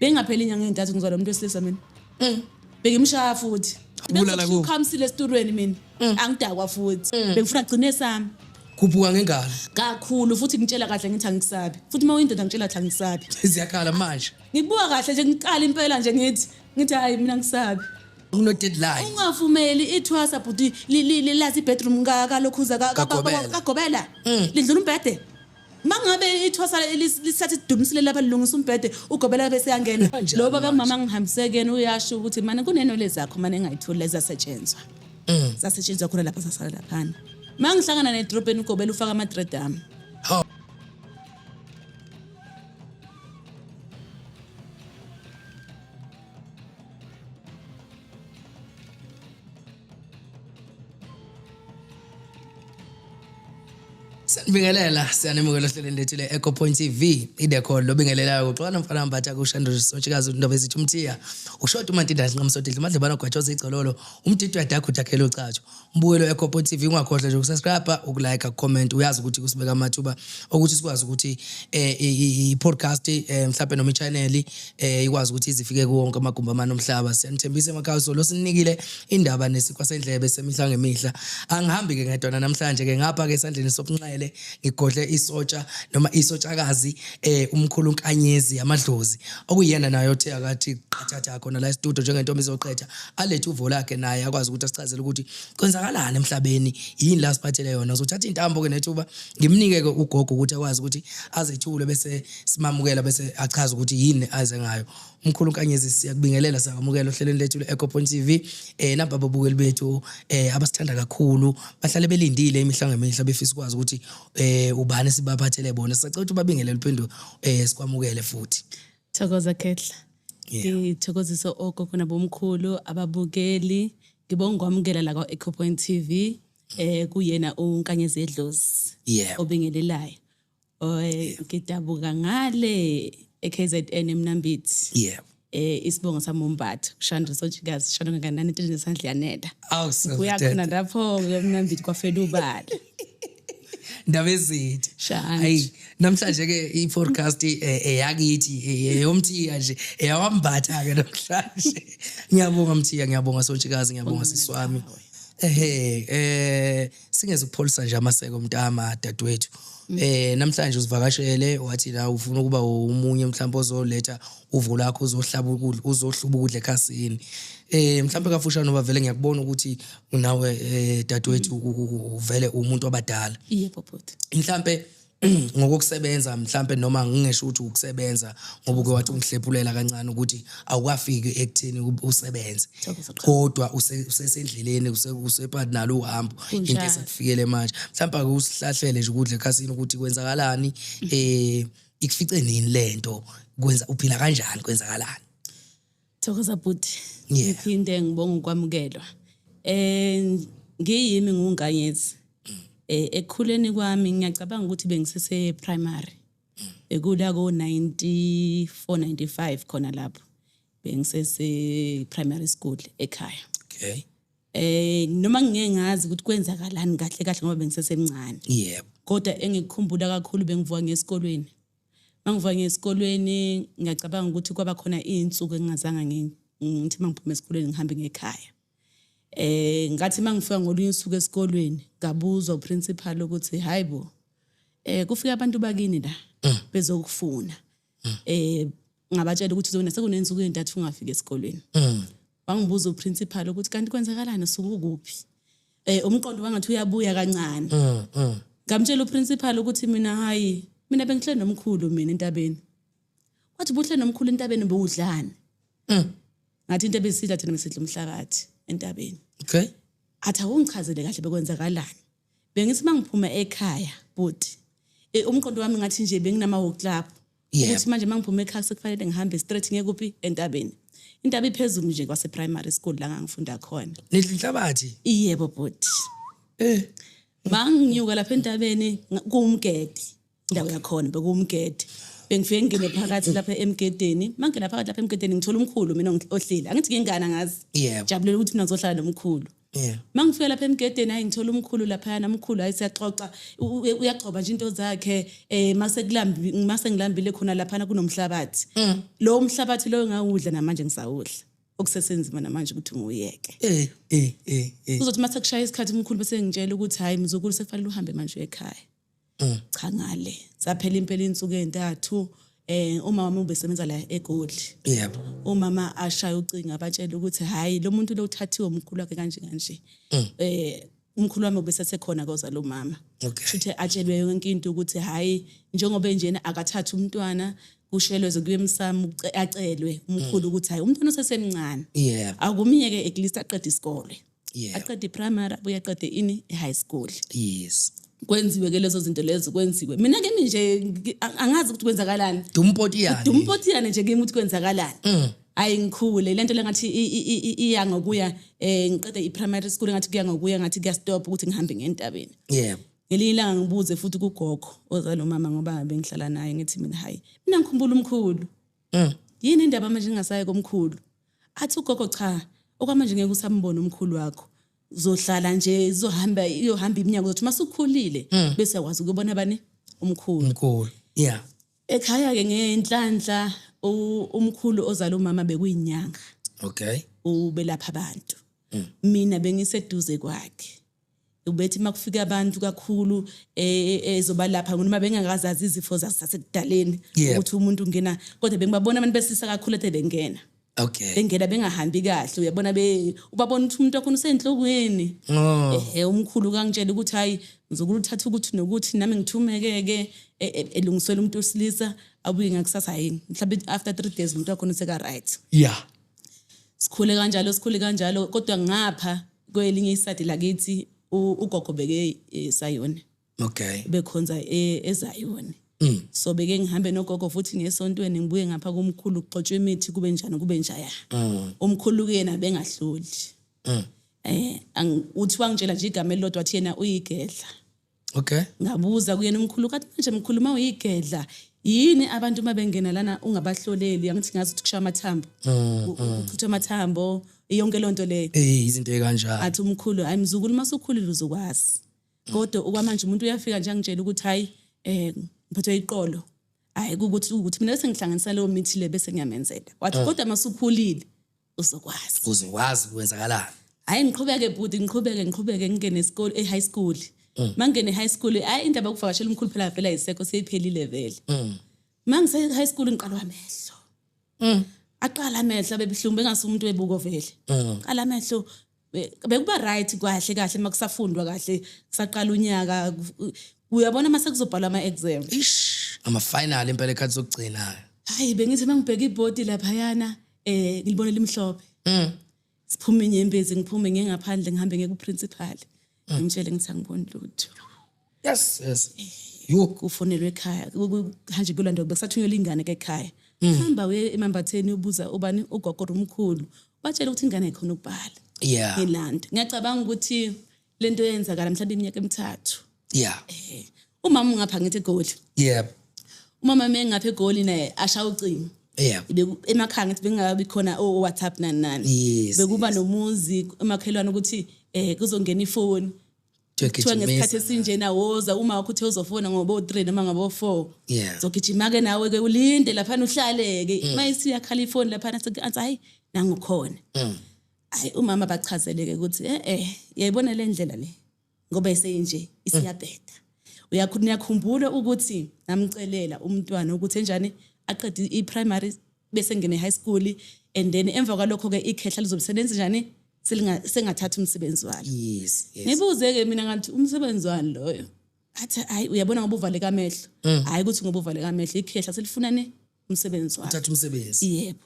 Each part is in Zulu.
bengapheli inyanga entathu ngizwa lo muntu wesilisa mina bengimshaya futhi Ubulala kuphi? Ukhamsile esiturweni mina angidakwa futhi bengifuna kugcine sami Khuphuka ngengalo. kakhulu futhi ngitshela kahle ngithi angisabi futhi uma uyindoda ngitshela kahle angisabi Siyakhala manje. ngibuka kahle nje ngiqala impela nje ngithi hayi mina ngisabi Kuno deadline. ungavumeli ithwasa bhuti lathi ibedroom kalokhuza kagobela lidlula umbhede mangabe ithwasa lisathi sidumisile lapha lilungisa umbhede ugobela bese yangena lo baba mama ngihambiseke uyasho ukuthi mana kunenole zakho mana engayitholi lezasetshenzwa zasetshenzwa khona lapha sasala laphana mangihlangana nedropeni ugobela ufaka amadredam Sibingelela siyanemukela hleleni lethu le Echo Point TV idekho lobingelelayo uxwana mfana mbatha kuShando Sochikazi indaba ezithi umthiya ushoda uMantida nqamsodile madlebana gwathoza igcololo umtiti yakho udakhela ucatsho mbuyelo Echo Point TV ungakhohle nje ukusubscribe ukulike ucomment uyazi ukuthi kusibeka amathuba ukuthi sikwazi ukuthi i-podcast mhlawumbe noma i-channel ikwazi ukuthi izifike kuwonke amagumba amanomhlaba siyanithembisa emakhaya lo sinikile indaba nesikwa sendlebe semihla ngemihla angihambi ke ngedwana namhlanje ke ngapha ke esandleni sobunxele ngigodle isotsha noma isotshakazi umkhulu Nkanyezi amadlozi okuyena nayo othe akathi qathatha khona la studio njengentombi izoqetha alethe uvo lakhe naye akwazi ukuthi asichazele ukuthi kwenzakalani emhlabeni yini la siphathele yona uzothatha intambo ke nethuba ngimnike ke ugogo ukuthi akwazi ukuthi azethule bese simamukela bese achaza ukuthi yini aze ngayo umkhulu Nkanyezi siyakubingelela sakamukela ohlelweni lethu le-Echo Point TV namba babukeli bethu abasithanda kakhulu bahlale belindile imihla ngemihla befisa ukwazi ukuthi ubani sibaphathele bona sicela ukuthi babingelele uphendulo sikwamukele futhi Thokoza Khehla ngithokozisa ogogo nabomkhulu ababukeli ngibonga kwamukela la kwa-Echo Point TV kuyena uNkanyezi Edlozi obingelelayo ngidabuka ngale eKZN eMnambithi isibongo sami uMbatha Shando Sochikazi Shando nganani into nesandla yanela kuyakhona lapho eMnambithi kwafela ubala ndaba ezithi hayi namhlanje ke i-forecast eyakithi eyomthiya nje eyawambatha ke namhlanje ngiyabonga mthiya ngiyabonga Sochikazi ngiyabonga siswami singeze ukupholisa nje amaseko mntama dadwethu namhlanje uzivakashele wathi la ufuna ukuba umunye mhlawumbe ozoletha uvo lakho uzohlaba ukudla uzohluba ukudla ekhasini mhlawumbe kafushane ngoba vele ngiyakubona ukuthi unawe dadwethu uvele umuntu abadala yebo bhuti mhlawumbe ngokusebenza mhlawumbe noma ngingesho ukuthi ukusebenza ngoba ke wathi ungihlephulela kancane ukuthi awukafiki ekutheni usebenze kodwa usesendleleni usephathi nalo uhambo into esikufikele manje mhlawumbe ake usihlahlele nje ukudla ekhasini ukuthi kwenzakalani ikufice nini lento kwenza uphila kanjani kwenzakalani Thokoza bhuti ngiphinde ngibonga ukwamukelwa ngiyimi nguNkanyezi ekukhuleni kwami ngiyacabanga ukuthi bengisese primary ekula ko 94 95 khona lapho bengisese primary school ekhaya noma ngeke ngazi ukuthi kwenzakalani kahle kahle ngoba bengisesemncane kodwa engikukhumbula kakhulu bengivuka ngesikolweni mangivuka ngesikolweni ngiyacabanga ukuthi kwaba khona izinsuku engingazanga ngithi mangiphuma esikolweni ngihambe ngekhaya ngathi mangifika ngolunye usuku esikolweni ngabuzwa uprincipal ukuthi hayibo kufika abantu bakini la bezokufuna ngabatshela ukuthi uzona sekunensuku ezintathu ungafika esikolweni wangibuza uprincipal ukuthi kanti kwenzakalani usuku kuphi umqondo wangathi uyabuya kancane ngamtshela uprincipal ukuthi mina bengihlele nomkhulu mina entabeni wathi buhle nomkhulu entabeni bewudlana ngathi into ebesidla thina besidla umhlakathi entabeni athi awungichazele kahle bekwenzakalani bengithi mangiphuma ekhaya but umqondo wami ngathi nje benginama walk club ukuthi manje mangiphuma ekhaya sekufanele ngihambe straight ngekuphi entabeni intaba iphezulu nje kwase primary school la ngangifunda khona nidlinhlabathi yebo but manginyuka lapha entabeni kuumgedi indawo yakhona bekuumgedi bengifike ngene phakathi lapha emgedeni mangena phakathi lapha emgedeni ngithola umkhulu mina ohleli angithi ngingana ngazi jabulela ukuthi mina ngizohlala nomkhulu Yeah. Mangifika lapha emgedeni hayi ngithola umkhulu lapha namkhulu hayi siyaxoxa uyagcoba nje into zakhe mase ngilambile khona lapha kunomhlabathi lo mhlabathi lo ngawudla namanje ngisawudla okusesenzima namanje ukuthi nguyeke uzothi mase kushaya isikhathi umkhulu bese ngitshela ukuthi hayi mzukulu sekufanele uhambe manje ekhaya cha ngale saphela impela insuku ezintathu umama wami ubesebenza la eGoli yebo umama ashaya ucinga abatshela ukuthi hayi lo muntu lo uthathiwe umkhulu wakhe kanje umkhulu wami ubesesekhona koza lo mama futhi atshelwe yonke into ukuthi hayi njengoba enjena akathatha umntwana kushelweze kuyemsamo acelwe umkhulu ukuthi hayi umntwana osesemncane akumiyeke eklist aqede isikole aqede primary abuye aqede high school yes kwenziwe ke lezo zinto lezo kwenziwe mina ke nje angazi ukuthi kwenzakalani dumpotiyane nje kimi ukuthi kwenzakalani hayi ngikhule lento lengathi iya ngokuya ngiqede i-primary school ngathi kuya ngokuya ngathi kuya stop ukuthi ngihambe ngentabeni ngelilanga ngibuze futhi kugogo ozalo mama ngoba bengihlala naye ngithi mina hayi mina ngikhumbula umkhulu yini indaba manje ngingasaye komkhulu athi ugogo cha okwamanje ngeke usambone umkhulu wakho uzohlala nje iyohamba iminyaka uzothi masukhulile bese yakwazi ukubona bani umkhulu ekhaya ke ngenhlanhla umkhulu ozalo mama bekuyinyanga ubelapha abantu mina bengiseduze kwakhe ubethi makufika abantu kakhulu ezobalapha noma bengakazazi izifo zasekudaleni ukuthi umuntu ungena kodwa bengibabona abantu besisa kakhulu ethe bengena bengena bengahambi kahle uyabona ubabona ukuthi umuntu wakho usenhlokweni umkhulu kangitshela ukuthi hayi ngizokula uthatha ukuthi nokuthi nami ngithumekeke elungisela umuntu osilisa abuye ngakusasa yini mhlawumbe after 3 days umuntu wakho useka right sikhule kanjalo kodwa ngapha kwelinye isadi lakithi ugogo beke eSayoni bekhonza eZayoni so beke ngihambe nogogo futhi ngesontweni ngibuye ngapha kumkhulu kuxoxwe imithi kube njaya umkhulu kuyena bengahluli uthi wangitshela nje igama elilodwa wathi yena uyigedla ngabuza kuyena umkhulu kathi manje mkhulu mawuyigedla yini abantu mabengena lana ungabahloleli angithi ngazi ukuthi kusha amathambo ukuchitha amathambo yonke lonto leyo izinto ekanjalo athi umkhulu hayi mzukulu masukhulile uzokwazi kodwa okwamanje umuntu uyafika nje angitshela ukuthi hayi ngiphathwe iqolo hayi ukuthi mina bese ngihlanganisa leyo mithi le bese ngiyamenzela wathi kodwa masukhulile uzokwazi kwenzakalani hayi ngiqhubeke ngene esikole high school mangene high school hayi indaba yokuvakashela umkhulu phela vela yisekho seyiphelile vele mangise high school ngiqalwa amehlo aqala amehlo bebuhlungu bengasumuntu webuko vele qala amehlo bekuba right kahle makusafundwa kahle kusaqala unyaka uyabona mase kuzobhalwa ama-exam ama final impela ekhathi sokugcina hayi bengithi mangibheka ibhodi lapha yana ngilibonela imhlophe siphume inyembezi ngiphume ngengaphandle ngihambe ngeke uprincipal ngimtshele ngithi angiboni lutho yes kufonelwe ekhaya hanje kulando bekusathunyelwa ingane ekhaya hamba uye emambatheni ubuza ubani ugogo omkhulu batshela ukuthi ingane ikhona ukubhala ngelanda ngiyacabanga ukuthi lento yenzakala mhlawumbe iminyaka emithathu umama ngapha ngithi eGoli umama mengapha eGoli naye ashaya ucingo emakhaya ngithi bengabi khona WhatsApp nani bekuba nomuzi emakhelwane ukuthi kuzongena ifoni kuthiwa ngesikhathi esinjena woza uma wakho uthe uzofona ngoba 3 noma ngabo 4 zogijima ke nawe ke ulinde lapha uhlaleke mayisiya khala ifoni lapha nathi hayi nangukhona hayi umama bachazeleke ukuthi yayibona le ndlela le ngoba iseyinje isiyabheda uyakhumbula ukuthi namcelela umntwana ukuthi enjani aqede i-primary bese ngene high school and then emva kwalokho ke ikhehla lizosebenza njani sengathatha umsebenzi walo ngibuze ke mina ngathi umsebenzi wani loyo athi hayi uyabona ngoba uvaleka amehlo hayi ukuthi ngoba uvaleka amehlo ikhehla selifunane umsebenzi walo uthatha umsebenzi yebo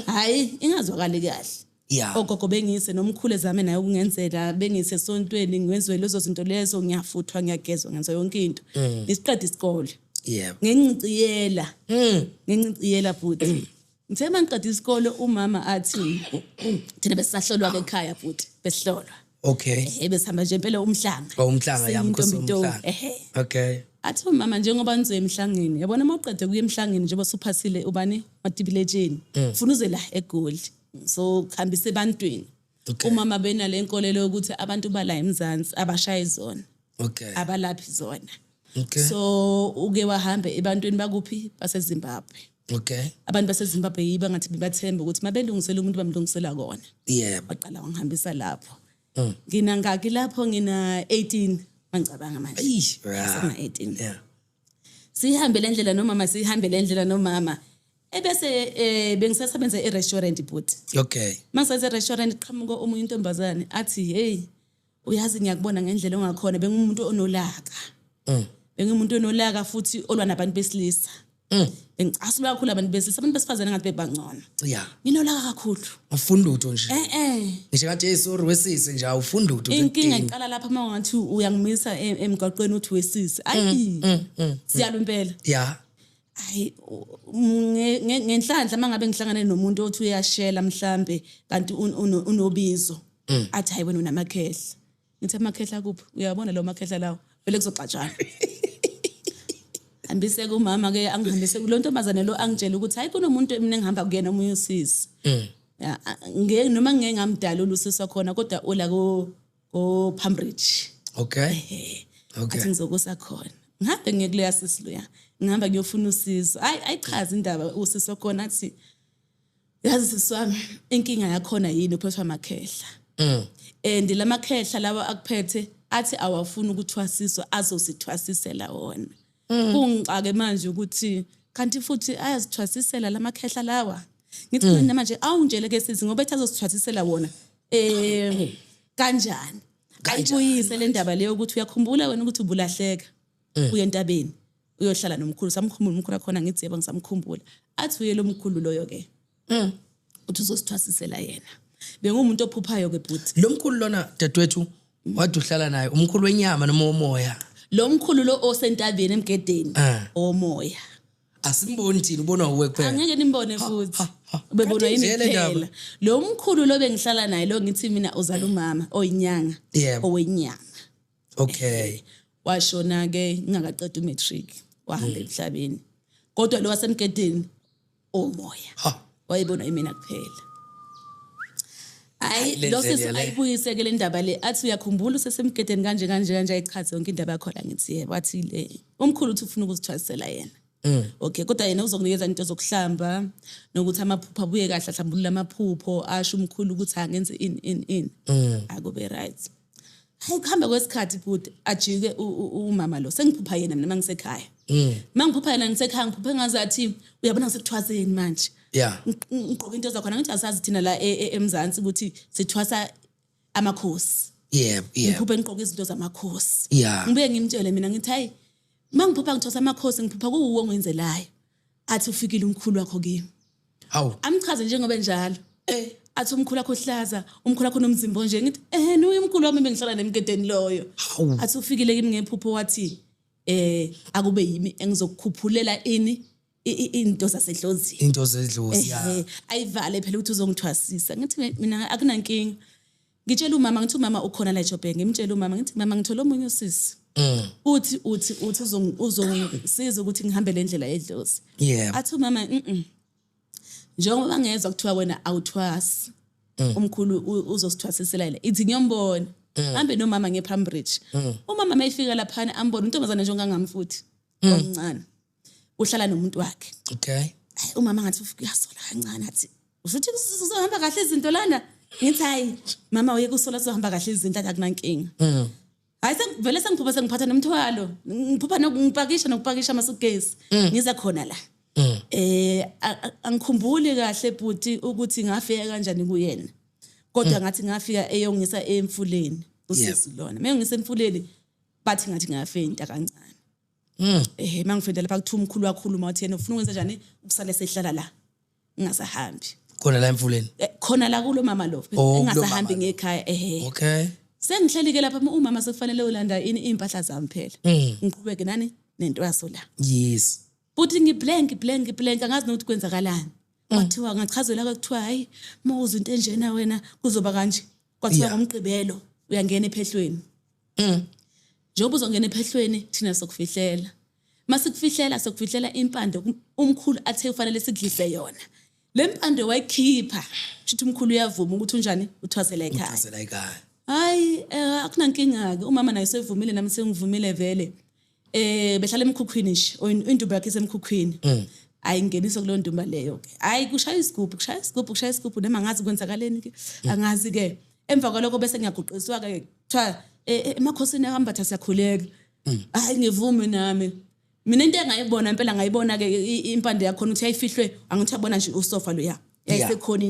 hayi ingazwakali kahle ogogo bengise nomkhulu ezame naye ukungenzela bengise esontweni ngiwenziwe lezo zinto lezo ngiyafuthwa ngiyagezwa ngenza yonke into isiqede isikole nginciciyela futhi ngithe mangiqeda isikole umama athi thina besisahlolwa ekhaya futhi besihlolwa besihamba nje impela umhlanga yamkhosomhlanga athi umama njengoba nizoya emhlangeni yabona mawuqede kuya emhlangeni njengoba suphasile ubani matibilejeni ufuna uze la eGoli so khambise ebantwini Okay. umama benale nkolelo ukuthi abantu bala eMzansi abashaya izona Okay. abalaphi zona Okay. so uke wahambe ebantwini bakuphi baseZimbabwe Okay. abantu baseZimbabwe yiba ngathi bathemba ukuthi mabelungisela umuntu bamlungisela kona Yeah. waqala wangihambisa lapho ngina ngaki lapho ngina 18 mangicabanga manje Eish. ngina 18 Yeah. sihambe lendlela nomama sihambe lendlela nomama ebese bengisasebenza e-restaurant but Okay. mase e-restaurant qhamuka omunye intombazane athi hey uyazi ngiyakubona ngendlela ongakhona bengumuntu onolaka bengumuntu onolaka futhi olwa nabantu besilisa bengicasula kakhulu abantu besilisa abantu besifazane ngathi bebangcono Yeah. nginolaka kakhulu Ufunda utho nje. ngisho Ngathi hey sorry wesise nje awufunda utho. inkinga iqala lapha mangathi uyangimisa emgaqweni uthi wesisi ayi siyalo impela Yeah. ayi ngenhlanhla mangabe ngihlangane nomuntu othi uyashela mhlambe kanti unobizo athi hayi wena unamakhehla ngithi amakhehla kuphi uyabona lo makhehla lawo vele kuzoxatshana hambise kumama ke angihambise lo ntombazane lo angitshela ukuthi hayi kunomuntu emine ngihamba kuyena umunye usisi ya ngeke noma ngeke ngamdala ulusisa khona kodwa ola ko Pambridge Okay. Okay. athi ngizokusa khona ngihambe ngiyekuleya sisi loya ngihamba ngiyofuna usizo ayichaza indaba usisi khona athi yazi sisi wami inkinga yakhona yini uphethwa amakhehla and lamakhehla lawa akuphethe athi awafuna ukuthwasiswa azosithwasisela wona kungixake manje ukuthi kanti futhi ayazithwasisela lamakhehla lawa ngithi mina manje awungitshele ke sisi ngoba ethi azosithwasisela wona kanjani ayibuyise le ndaba leyo ukuthi uyakhumbula wena ukuthi ubulahleka uye entabeni uyohlala nomkhulu samkhumbula umkhulu akhona ngithi yebo ngisamkhumbula athi uye lo mkhulu loyo ke uthi uzosithwasisela yena bengumuntu ophuphayo ke bhuti Lo mkhulu lona dadwethu wade uhlala naye umkhulu wenyama noma womoya. lo mkhulu lo osentabeni emgedeni omoya Asimboni thina ubonwa uwe kuphela. angeke nimbone futhi ubebona yini kuphela lo mkhulu lo bengihlala naye lo ngithi mina uzala umama oyinyanga owenyama Okay. washona ke ngingakaqeda umatric wahamba emhlabeni kodwa lo wasemgedeni omoya wayibona yimina kuphela ayi lo sisi ayibuyise ke le ndaba le athi uyakhumbula usesemgedeni kanje ayichaze yonke indaba yakho la ngithi yebo wathi le umkhulu uthi ufuna ukuzithwasela yena okay kodwa yena uzokunikeza into zokuhlamba nokuthi amaphupho abuye kahle ahlambulule amaphupho asho umkhulu ukuthi angenze in akube right hayi kuhamba kwesikhathi futhi ajike umama lo sengiphupha yena mina mangisekhaya mangiphupha yena ngisekhaya ngiphupha ngazathi uyabona ngisekuthwaseni manje Yeah. ngigqoka into zakhona ngithi asazi thina la eMzansi ukuthi sithwasa amakhosi Yeah. ngiphupha ngigqoka izinto zamakhosi Yeah. ngibuye ngimtshele mina ngithi hayi mangiphupha ngithwasa amakhosi ngiphupha kuwo ongenzelayo athi ufikile umkhulu wakho kimi Hawu. amchaze njengoba njalo athi umkhulu wakho hlaza umkhulu wakho nomzimbo nje ngithi nuye umkhulu wami bengihlala nemgedeni loyo athi ufikile kimi ngephupho wathi akube yimi engizokukhuphulela into zasedlozini Into zedlozi yeah. ayivale phela ukuthi uzongithwasisa ngithi mina akunankinga ngitshela umama ngithi umama ukhona la eJoburg ngimtshela umama ngithi mama ngithola omunye usisi uthi uzongisiza ukuthi ngihambe le ndlela yedlozi athi umama njengoba ngezwe kuthiwa wena awuthwasi umkhulu uzosithwasisela la ithi ngiyombona hambe nomama ngePambridge umama mayifika lapha ambona untombazane nje ongangamfuthi omncane uhlala nomuntu wakhe Okay. umama ngathi uyasola kancane athi usuthi uzohamba kahle izinto lana ngithi hayi mama uye kusola sohamba kahle izinto akunankinga hayi vele sengiphupha sengiphatha nomthwalo ngiphupha nokupakisha amasugesi ngiza khona la angikhumbuli kahle bhuti ukuthi ngafika kanjani kuyena kodwa ngathi ngafika eyongisa emfuleni usisi lona mengisa emfuleni bathi ngathi ngafenta kancane mangifenda lapha kuthi umkhulu wakhuluma wathi yena ufuna ukwenza njani ukusale sehlala la ngingasahambi Khona la emfuleni. Khona la kulo mama lo engasahambi ngekhaya Okay. Sengihleli ke lapha umama sekufanele ulanda impahla zami phela. Ngiqhubeke nani nento yaso la. Yes. Futhi ngiblank angazi nokuthi kwenzakalani. Kwathiwa ngachazela kuthiwa hayi mawuza into enjena wena kuzoba kanje. Kwathiwa ngomgqibelo uyangena ephehlweni. Njengoba uzongena ephehlweni thina sokufihlela. Masikufihlela impande umkhulu athe ufanele sidlise yona. lempande wayikhipha shithi umkhulu uyavuma ukuthi unjani uthwasela ekhaya Uthwasela ekhaya. hayi akunankinga ke umama naye sevumile nami sengivumile vele behlala emkhukhwini nje indumba yakhe isemkhukhwini ayingeniswa kulo ndumba leyo ke hayi kushaya isigubhu noma ngazi kwenzakaleni ke angazi ke emva kwalokho bese ngiyaguqiswa ke kuthiwa emakhosini akambatha siyakhuleka hayi ngivumi nami mina into engayibona impela ngayibona ke impande yakho ukuthi ayifihlwe angithi yabona nje usofa lo ya yayisekhona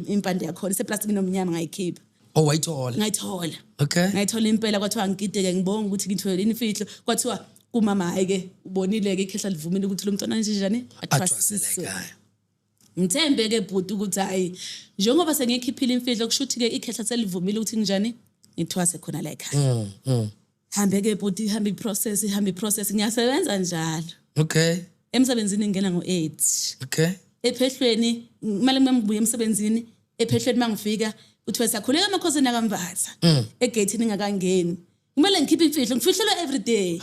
impande yakho iseplastic nomnyama ngayikhipha Oh wayithola. ngayithola Okay. ngayithola impela kwathiwa ngigideke ngibonga ukuthi ngithole imfihlo kwathiwa kumama hayi ke ubonile ke ikhehla livumile ukuthi lo mntwana njani Athwasela ekhaya. ngithembe ke bhuti ukuthi hayi njengoba sengikhiphile imfihlo kushuthi ke ikhehla selivumile ukuthi njani ngithwase khona la ekhaya hambe ke bhuti hambe iprocess ngiyasebenza njalo Okay. emsebenzini ngena ngo8 Okay. ephehlweni mali ngibuye emsebenzini ephehlweni mangifika uthi siyakhuleka amakhosini akambatha egate ningakangeni kumele ngikhiphe imfihlo ngifihlelwa every day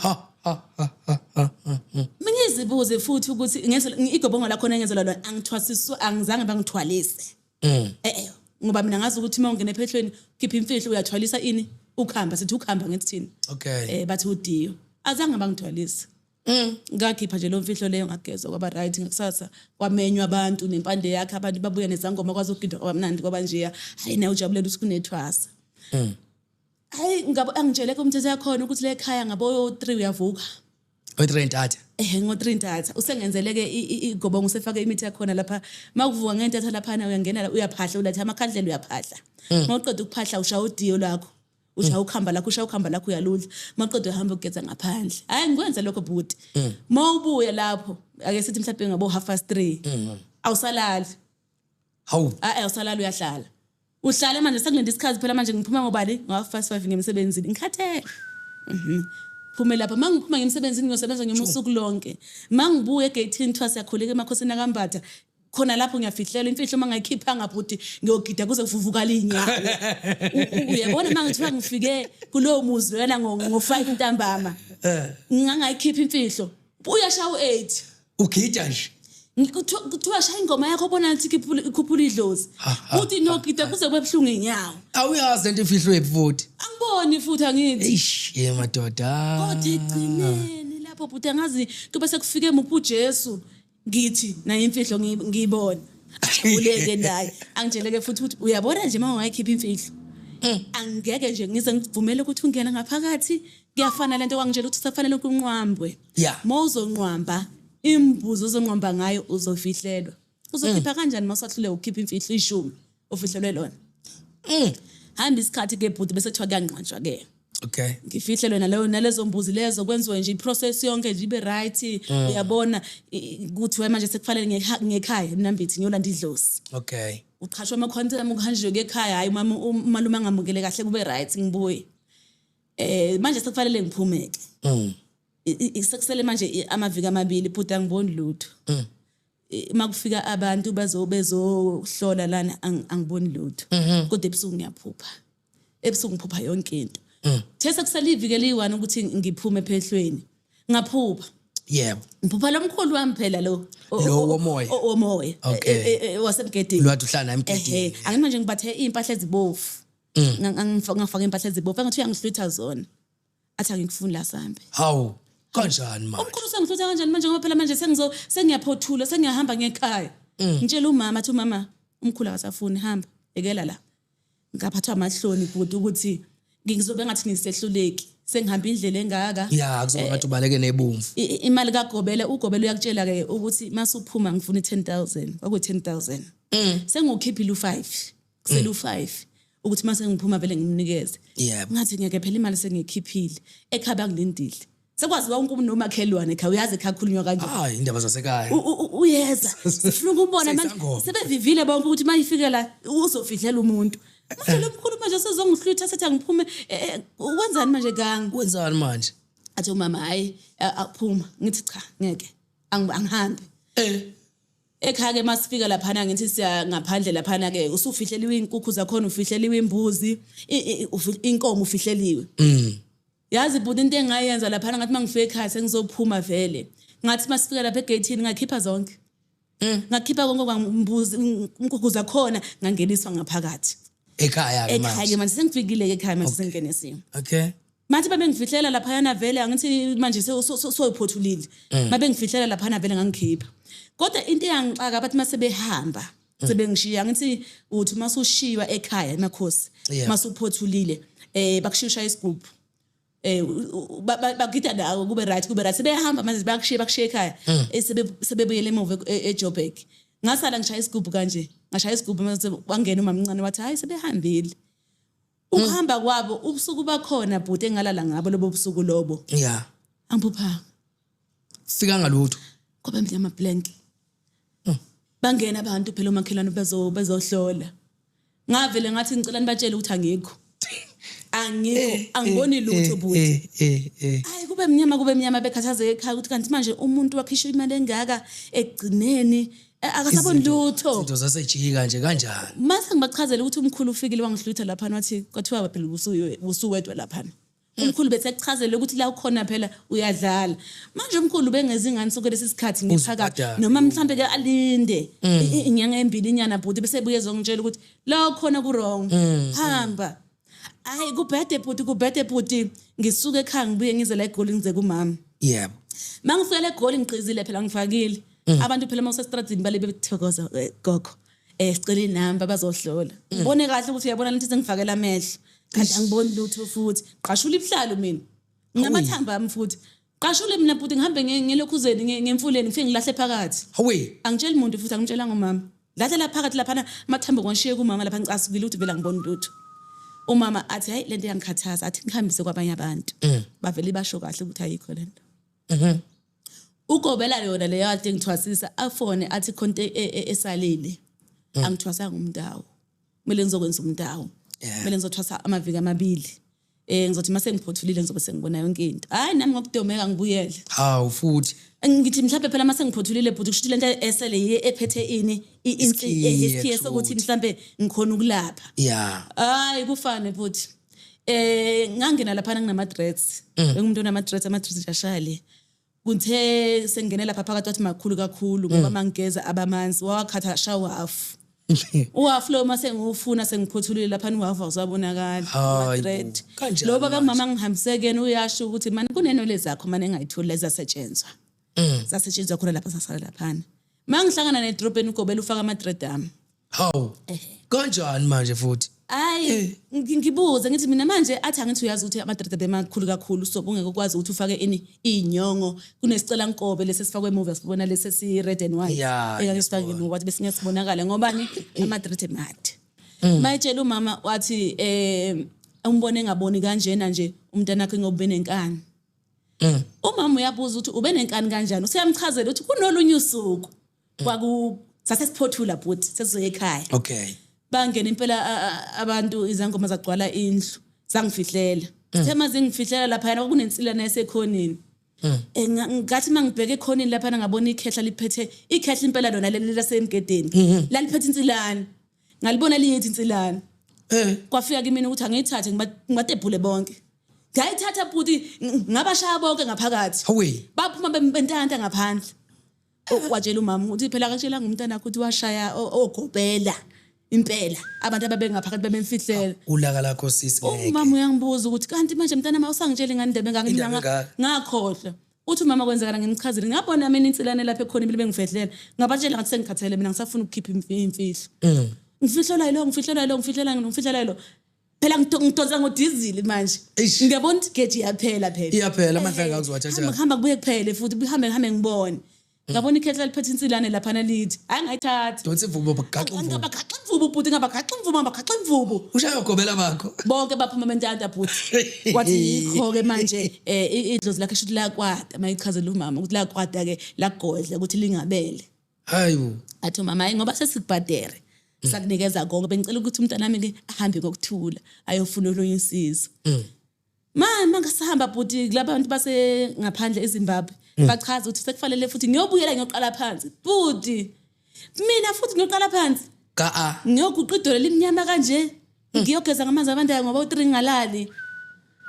mingizibuze futhi ukuthi igobongo lakho nengenzelwa lona angithwasiswa angizange bangithwalise ngoba mina ngazi ukuthi uma ungena ephehlweni khipha imfihlo uyathwalisa ini ukhamba sithi ukhamba ngethini Okay. bathi udiyo azange bangithwalise ngakhipha nje lo mfihlo leyo ngagezwa kwaba right ngakusasa kwamenywa abantu nempande yakhe abantu babuya nezangoma kwazi ukugida kwamnandi kwaba nje hayi naye ujabulela ukuthi kunethwasa hayi ngabo angitshele kumthetho yakhona ukuthi le ekhaya ngabo 3 uyavuka O3 ntatha. ngo3 ntatha usengenzeleke igobongo usefake imithi yakhona lapha makuvuka ngentatha lapha na uyangena uyaphahla ulatha amakhandlela uyaphahla mawuqeda ukuphahla ushaya udiyo lakho ushaya ukhamba lakho uyaludla maqedwe uhamba ukugeza ngaphandle hayi ngikwenza lokho bhuti mawubuye lapho ake sithi mhlawumbe ngabo 3:30 awusalali Hawu. awusalali uyahlala uhlala manje sekulenda isikhathi phela manje ngiphuma ngobani ngo5 ngemsebenzini ngikhathele phume lapha mangiphuma ngemsebenzini ngiyosebenza ngemusuku lonke mangibuye egate thwasa yakhuleka emakhosini akambatha khona lapho ngiyafihlela imfihlo mangayikhiphanga bhuti ngiyogida kuze kuvuvuka linyaka uyabona mangithiwa ngifike kulowo muzi wena ngo5 ntambama ngangayikhipha imfihlo uyashawa u8 Ugida nje. kuthiwa shaya ingoma yakho bona ukuthi ikhuphula idlozi uthi nogida kuze kwebhlungu inyawo Awuyazi lento ifihlwe futhi. angiboni futhi angithi Eish madoda. kodwa igcineni lapho bhuti angazi kube sekufike muphu uJesu ngithi na imfihlo ngiyibona ajabuleke naye angitsheleke futhi ukuthi uyabona nje uma ungayikhipha imfihlo angeke nje ngize ngivumele ukuthi ungena ngaphakathi kuyafana lento kwangitshela ukuthi usafanele ukunqwambwe mawuzonqwamba imbuzo ozonqwamba ngayo uzofihlelwa uzokhipha kanjani masahlule ukhipha imfihlo 10 ufihlelwe lona hamba isikhathi ke bhuti bese kuthiwa kuyanqanjwa ke Okay. ngifihlelwe nalezo mbuzi lezo kwenziwe nje iprocess yonke nje ibe right uyabona ukuthi manje sekufanele ngekhaya Nambithi ngiyolanda idlozi Okay. uchashwa amakhonto ami ukuhanjwe ekhaya hayi mama umalume angamukele kahle kube right ngibuye manje sekufanele ngiphumeke isekusele manje amaviki amabili bhuti angiboni lutho makufika abantu bezohlola lana angiboni lutho kodwa ebusuku ngiyaphupha ngiphupha yonke into these kusele iviki eli1 ukuthi ngiphume ephehlweni ngaphupha Yebo. ngiphupha lomkhulu wami phela lo womoya. Womoya wasemgedini Lwathi uhlala emgedini. angini manje ngibathe impahla ezibovu ngangifaka impahla ezibovu engathi uyangihlwitha zona athi angikufuni la sambe Hawu. Kanjani manje? umkhulu sengihlwitha kanjani manje ngoba phela manje sengiyaphothula sengiyahamba ngekhaya ngitshela umama athi umama umkhulu akasafuni hamba ekela la ngaphathwa amahloni bhuti ukuthi ngizobe ngathi ngisehluleki sengihamba indlela engaka Ya kuzoba ngathi ubaleke nebomvu. imali kaGobela uGobela uyakutshela ke ukuthi masuphuma ngifuna 10,000 kwaku 10,000 sengukhiphile u5 kusele u5 ukuthi mase ngiphuma vele ngimnikeze ngathi ngeke phela imali sengikhiphile ekhaya ngilindile sekwazi wonke umuntu nomakhelwane ekhaya uyazi ekhakhulunywa kanjani Hayi indaba zasekhaya. uyeza sifuna ukubona manje sebevivile bonke ukuthi mayifike la uzofihlela umuntu manje lo mkhulu manje sezongihlwitha sethi angiphume wenzani manje gangi Wenzani manje? athi umama hayi aphuma ngithi cha ngeke angihambe ekhaya ke masifika lapha na ngithi siya ngaphandle lapha na ke usufihleliwe inkukhu zakhona ufihleliwe imbuzi inkomo ufihleliwe yazi bhuti into engayenza lapha ngathi mangifike ekhaya sengizophuma vele ngathi masifika lapha egate ngakhipha zonke ngakhipha konke kwambuzi umkhukhuza khona ngangeniswa ngaphakathi ekhaya ke ekhaya manje. manje sengifikile ekhaya manje sengenesiwe Okay. Mathi babengifihlela lapha yana vele angithi manje soyiphothulile babengifihlela lapha yana vele ngangikhipha kodwa into eyangixaka bathi mase behamba sebengishiya ngithi uthi masushiywa ekhaya emakhosi masuphothulile bakushusha isigubhu bagida nawo kube right sebehamba manje bakushiya ekhaya sebebuyele emuva eJoburg ngasala ngishaya isigubhu kanje ngashaya isigubhu mase wangena umama uncane wathi hayi sebehambile ukuhamba kwabo ubusuku bakhona bhuti engalala ngabo lobo busuku lobo Yeah. angiphuphanga Fika ngalutho. ngoba mnyama blank bangena abantu phela umakhelwane bezohlola ngavele ngathi ngicela nibatshele ukuthi angikho angiboni lutho buthi hayi kube mnyama bekhathaze ekhaya ukuthi kanti manje umuntu wakhisha imali engaka egcineni akasaboni lutho Izinto zasejika nje kanjani. mase ngibachazela ukuthi umkhulu ufikile wangihlutha lapha wathi kwathiwa phela usuwedwa lapha umkhulu bethe ekuchazele ukuthi la ukhona phela uyadlala manje umkhulu bengezi ingane sokele sisikhathi ngiphakathi noma mhlambe ke alinde inyanga embili inyana bhuti bese buye zongitshela ukuthi la ukhona ku wrong hamba hayi kubhede bhuti ngisuke ekhaya ngibuye ngize la eGoli ngize kumama Yebo. mangifika la eGoli ngiqizile phela ngifakile abantu phela mawusestradini bale bethokoza gogo sicela inamba bazohlola ngibone kahle ukuthi uyabona lento sengifakela amehlo kanti angiboni lutho futhi qashula ibuhlalo mina ngamathamba ami futhi qashule mina futhi ngihambe ngelokhuzeni ngemfuleni ngifike ngilahle phakathi Hawe. angitshela umuntu futhi angitshela ngomama lahle la phakathi lapha amathambo ngishiye kumama lapha ngicasukile ukuthi vela ngibona lutho umama athi hayi lento yangikhathaza athi ngihambise kwabanye abantu bavele basho kahle ukuthi ayikho lento ugobela yona le yade ngithwasisa afone athi konke esalile angithwasanga umntawo kumele ngizokwenza umntawo kumele ngizothwasa amaviki amabili ngizothi mase ngiphothulile ngizobe sengibona yonke into hayi nami ngokudomeka ngibuyele Hawu futhi. ngithi mhlawumbe phela mase ngiphothulile bhuti kushuthi lento esele ephethe ini isikhiye sokuthi mhlawumbe ngikhona ukulapha Yeah. hayi kufane bhuti ngangena lapha nginama dreads umuntu onama dreads ashale kuthe sengene lapha phakathi wathi makhulu kakhulu ngoba mangigeza abamanzi wakhatha shawafu uwaflo mase ngufuna sengiphothulile lapha niwava uzabonakala dread loba kamama ngihambiseke uyasho ukuthi manje kunenole zakho manje engayitholi lezasetshenzwa zasetshenzwa khona lapha sasala lapha mangihlangana nedropeni ugobela ufaka ama dread ami Hawu. Kanjani manje futhi? Hayi ngibuze ngithi mina manje athi angithi uyazi ukuthi ama-dread bemakhulu kakhulu so ungeke ukwazi ukuthi ufake inyongo kunesicela nkobe lesi sifakwe emuva sibona lesi si red and white engangifakile ngoba bese ngiyasibonakala ngobani ama-dread emade mayitshela umama wathi umbone engaboni kanjena nje umntanakhe ngobe nenkani umama uyabuza ukuthi ube nenkani kanjani usiyamchazela ukuthi kunolunye usuku kwaku sase siphothula bhuti sesizoya ekhaya Okay. bangena impela abantu izangoma zagcwala indlu zangifihlela sithema zingifihlela lapha yana kunensilana esekhonini ngathi mangibheke ekhonini lapha ngabona ikhehla liphethe ikhehla impela lona leli lasemgedeni laliphethe insilana ngalibona liyithi insilana kwafika kimi ukuthi angiyithathe ngibatebhule bonke ngayithatha bhuti ngabashaya bonke ngaphakathi Hawe. baphuma bentanta ngaphandle watshela umama ukuthi phela akatshela ngumntana ukuthi washaya ogobela impela abantu ababengaphakathi bemfihlela Ulaka lakho sisi ngeke. umama uyangibuza ukuthi kanti manje mntana mawusangitshela ngani indebe ngakhohlwa uthi umama kwenzekana ngimchazile ngabona mina insilane lapha ekhona impilo bengifehlela ngabatshela ngathi sengikhathele mina ngisafuna ukukhipha imfihlo ngifihlela lo phela ngidonsa ngodizili manje ngiyabona ukuthi geji iyaphela Iyaphela amandla ngakuzowathatha. hamba kubuye kuphele futhi bihambe ngibone ngabona ikhehla liphethe insilane lapha nalithi hayi ngayithatha Donsi imvubu bagaxa imvubu. ngabagaxa imvubu bhuti ngabagaxa imvubu Ushaya ugobela bakho. bonke baphuma bentanta bhuti wathi yikho ke manje idlozi lakhe shuthi la kwada mayichazela umama ukuthi la kwada ke lagodla ukuthi lingabele Hayibo. athi mama hayi ngoba sesikubhadere sakunikeza konke bengicela ukuthi umntana wami ke ahambe ngokuthula ayofuna olunye usizo mama ngasahamba bhuti kulabo bantu base ngaphandle eZimbabwe bachaza ukuthi sekufanele futhi ngiyobuyela ngiyoqala phansi bhuti mina futhi ngiyoqala phansi ngiyoguqa idolo limnyama kanje ngiyogeza ngamanzi abandayo ngoba u3 ngalali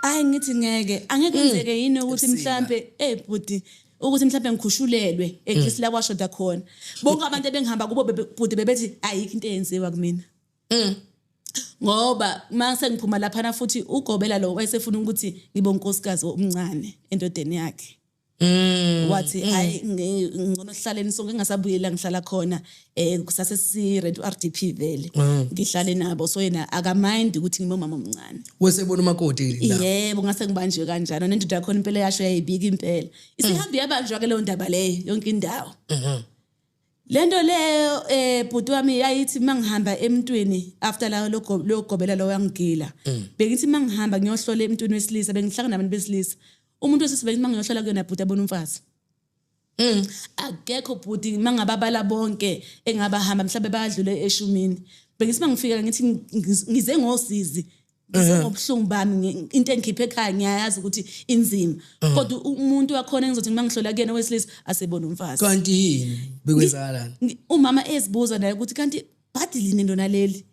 hayi ngithi ngeke angeke kwenzeke yini ukuthi mhlambe bhuti ukuthi mhlawumbe ngikhushulelwe eklisi la kwashoda khona bonke abantu ebengihamba kubo bebhuti bebethi ayikho into eyenziwa kumina ngoba mase ngiphuma lapha na futhi ugobela lo wayesefuna ukuthi ngibe unkosikazi omncane endodeni yakhe wathi hayi ngcono hlaleni sonke ngingasabuyela ngihlala khona kusase si rent RDP vele ngihlale nabo so yena akamind ukuthi ngimama omncane wesebona umakoti la yebo ngase ngibanjwe kanjalo nendoda yakho impela yasho yayibika impela isihambi yabanjwa ke leyo ndaba leyo yonke indawo lento leyo bhuti wami yayithi mangihamba emntwini after la lokugobela lo yangigila bengithi mangihamba ngiyohlola emntwini wesilisa bengihlangana nabantu besilisa umuntu wesibili mangiyohlola kuyona bhuti abona umfazi akekho bhuti mangababala bonke engabahamba mhlawumbe bayadlule eshumini bengithi mangifika ngithi ngize ngosizi ngobuhlungu bami into engikhiphe ekhaya ngiyayazi ukuthi inzima kodwa umuntu wakhona engizothi mangihlola kuyena wesilisa asebona umfazi kanti yini bekwenzakalani umama ezibuza naye ukuthi kanti badilini ndona leli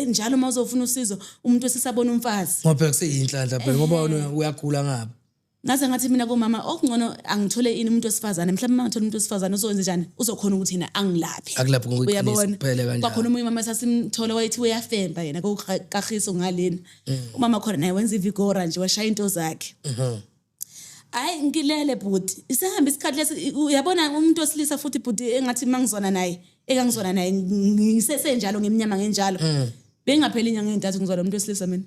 njalo uma uzofuna usizo umuntu wesisabona umfazi ngoba kuseyinhlanhla phela ngoba uyagula ngapha ngase ngathi mina kumama okungcono angithole ini umuntu wesifazane mhlawumbe mangithola umuntu wesifazane uzowenza njani uzokhona ukuthi yena angilaphi akulapho ngokuqinisa kuphela kanjalo kwakhona umuntu mama sasimthola wayithi uyafemba yena kokaqhiso ngaleni umama khona naye wenza ivigora nje washaya into zakhe hayi ngilele bhuti isihamba isikhathi lesi uyabona umuntu wesilisa futhi bhuti engathi mangizona naye engangizona naye ngisesenjalo ngeminyama ngenjalo bengapheli inyanga entathu ngizona umuntu wesilisa mina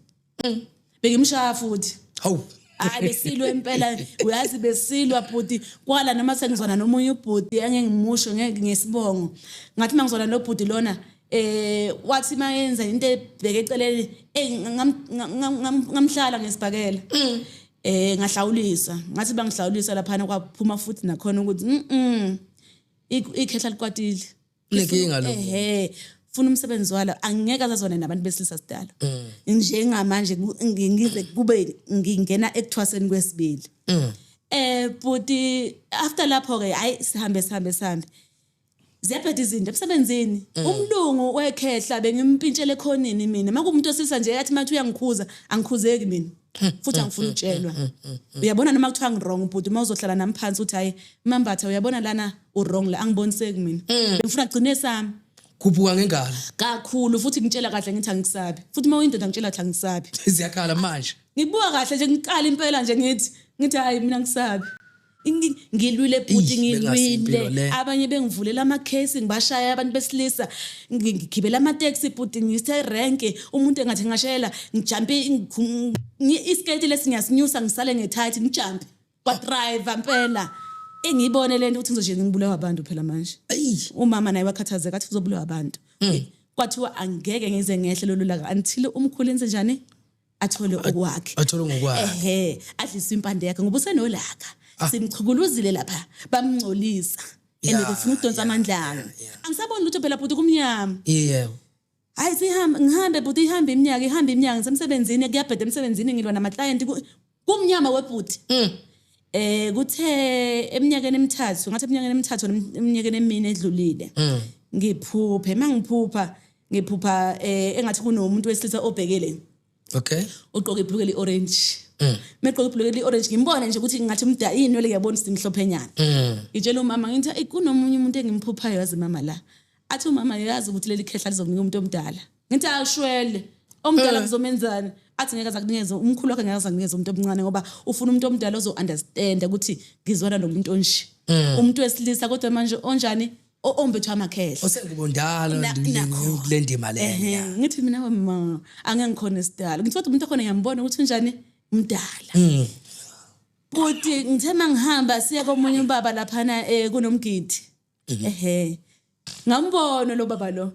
bengimshaya futhi hawu hayi besilwe impela uyazi besilwa bhuti kwala noma sengizona nomunye ubhuti angengimusho ngesibongo ngathi mangizona lo bhuti lona wathi mayenza into ebheke eceleni ngamhlala ngesibhakela ngahlawulisa ngathi bangihlawulisa lapha kwaphuma futhi nakhona ukuthi ikhehla likwatile lenkinga lo funa umsebenzi wala angeke azazona nabantu besilisa sidala njengamanje ngize kube ngingena ekuthwaseni kwesibili but after lapho ke hayi sihambe ziyaphetha izinto emsebenzini umlungu wekhehla bengimpintshele khonini mina makumuntu osisa nje yathi mathi uyangikhuza angikhuzeki mina futhi angifuna utshelwa uyabona noma kuthiwa ngirong but uma uzohlala nami phansi uthi hayi mambatha uyabona lana urong la angiboniseki mina bengifuna gcine sami khuphuka ngengalo kakhulu futhi ngitshela kahle ngithi angisabi futhi uma uyindoda ngitshela kahle angisabi ziyakhala manje ngibuka kahle nje ngiqala impela nje ngithi hayi mina ngisabi ngilwile bhuti ngilwile abanye bengivulela ama case ngibashaya abantu besilisa ngigibela ama taxi bhuti ngise rank umuntu engathi ngashayela ngijump iskate lesingiyasinyusa ngisale ngetight ngijump kwa driver impela engiyibone lento ukuthi ngizoje ngibulewa abantu phela manje umama naye wakhathazeka athi uzobulewa abantu kwathiwa angeke ngize ngehle lolulaka until umkhulu enze njani athole okwakhe athole ngokwakhe adlisa impande yakhe ngoba usenolaka simchukuluzile lapha bamngcolisa kufuna udonsa amandla angisaboni lutho phela bhuti kumnyama yebo hayi ngihambe bhuti ihamba iminyaka ngisemsebenzini kuyabheda emsebenzini ngilwa nama client kumnyama webhuti kuthe eminyakeni emithathu ngathi eminyakeni emithathu eminyakeni emine edlulile ngiphuphe mangiphupha engathi kunomuntu wesilisa obhekele okay uqoke ibhuluke li-orange meqoke ibhuluke li-orange ngimbone nje ukuthi ngathi umda inwele yabona simhlophenyana ngitshela umama ngithi kunomunye umuntu engimphuphayo yazi mama la athi umama yazi ukuthi leli khehla lizokunika umuntu omdala ngithi ashwele omdala kuzomenzana athi ngeke azakunikeza umkhulu wakhe ngeke azakunikeza umuntu omncane ngoba ufuna umuntu omdala ozo-understand ukuthi ngizwana nomuntu onje umuntu wesilisa kodwa manje onjani ombethwa amakhehla osengubondala kule ndima le ngithi mina mama angeke ngikhona sidala ngithi kodwa umuntu akhona ngiyambona ukuthi njani umdala buti ngithe mangihamba siya komunye ubaba laphana kunomgidi ngambona lo baba lo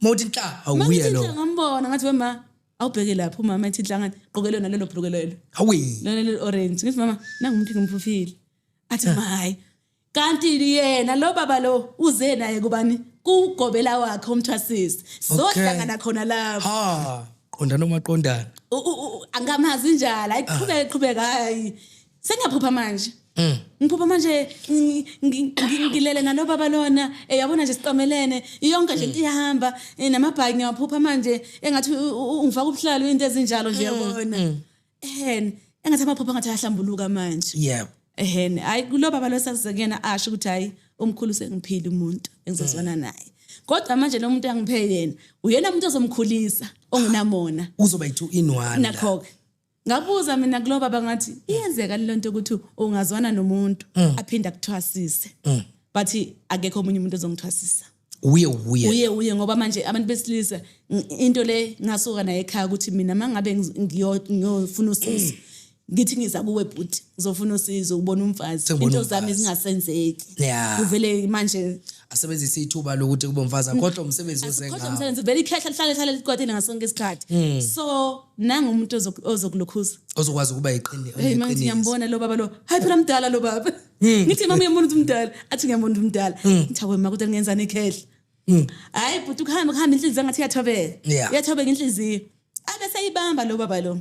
mawuthi nhla awuye lo ngambona ngathi wema awubheke lapho umama ethi inhlangano qokelwe nalelo bhulukelelo hawi lelo orange ngithi mama nangumuntu ngimphufile athi hayi kanti yena lo baba lo uze naye kubani kugobela wakhe umthwasisi sohlangana khona lapho qondana umaqondana angamazi njalo ayiqhubeka hayi sengiyaphupha manje ngiphupha manje ngilele nalo baba lona yabona nje siqamelene yonke nje into iyahamba namabhaki ngiyaphupha manje engathi ungifaka ubuhlalo into ezinjalo nje yabona engathi amaphupha ngathi ahlambuluka manje yebo hayi kulo baba lo sasizekena asho ukuthi hayi umkhulu sengiphila umuntu engizozwana naye. Kodwa manje lo muntu angiphe yena, uyena umuntu ozomkhulisa onginamona. Uzoba yi2 in 1. Nakho ngabuza mina kulo baba ngathi iyenzeka le nto ukuthi ungazwana nomuntu aphinda kuthwasise. But akekho omunye umuntu ozongithwasisa. Uye ngoba manje abantu besilisa into le ngasuka naye ekhaya ukuthi mina mangabe ngiyofuna usizo ngithi ngiza kuwe bhuti ngizofuna usizo ubona umfazi into zami ezingasenzeki. Kuvele manje asebenzisa ithuba lokuthi kube umfazi kodwa umsebenzi ozengayo. Kodwa umsebenzi vele ikhehla likwatini ngasonke isikhathi. So nanga umuntu ozokulukhuza. Ozokwazi ukuba iqiniso. Hey manje ngiyambona lo baba lo. Hayi phela mdala lo baba. Ngithi mama uyambona ukuthi umdala. Athi ngiyambona ukuthi umdala. Ngithi awe makuthi ngenzani ikhehla. Hayi bhuti ukuhamba inhliziyo ngathi iyathobeka. Iyathobeka inhliziyo. Abese ibamba lo baba lo.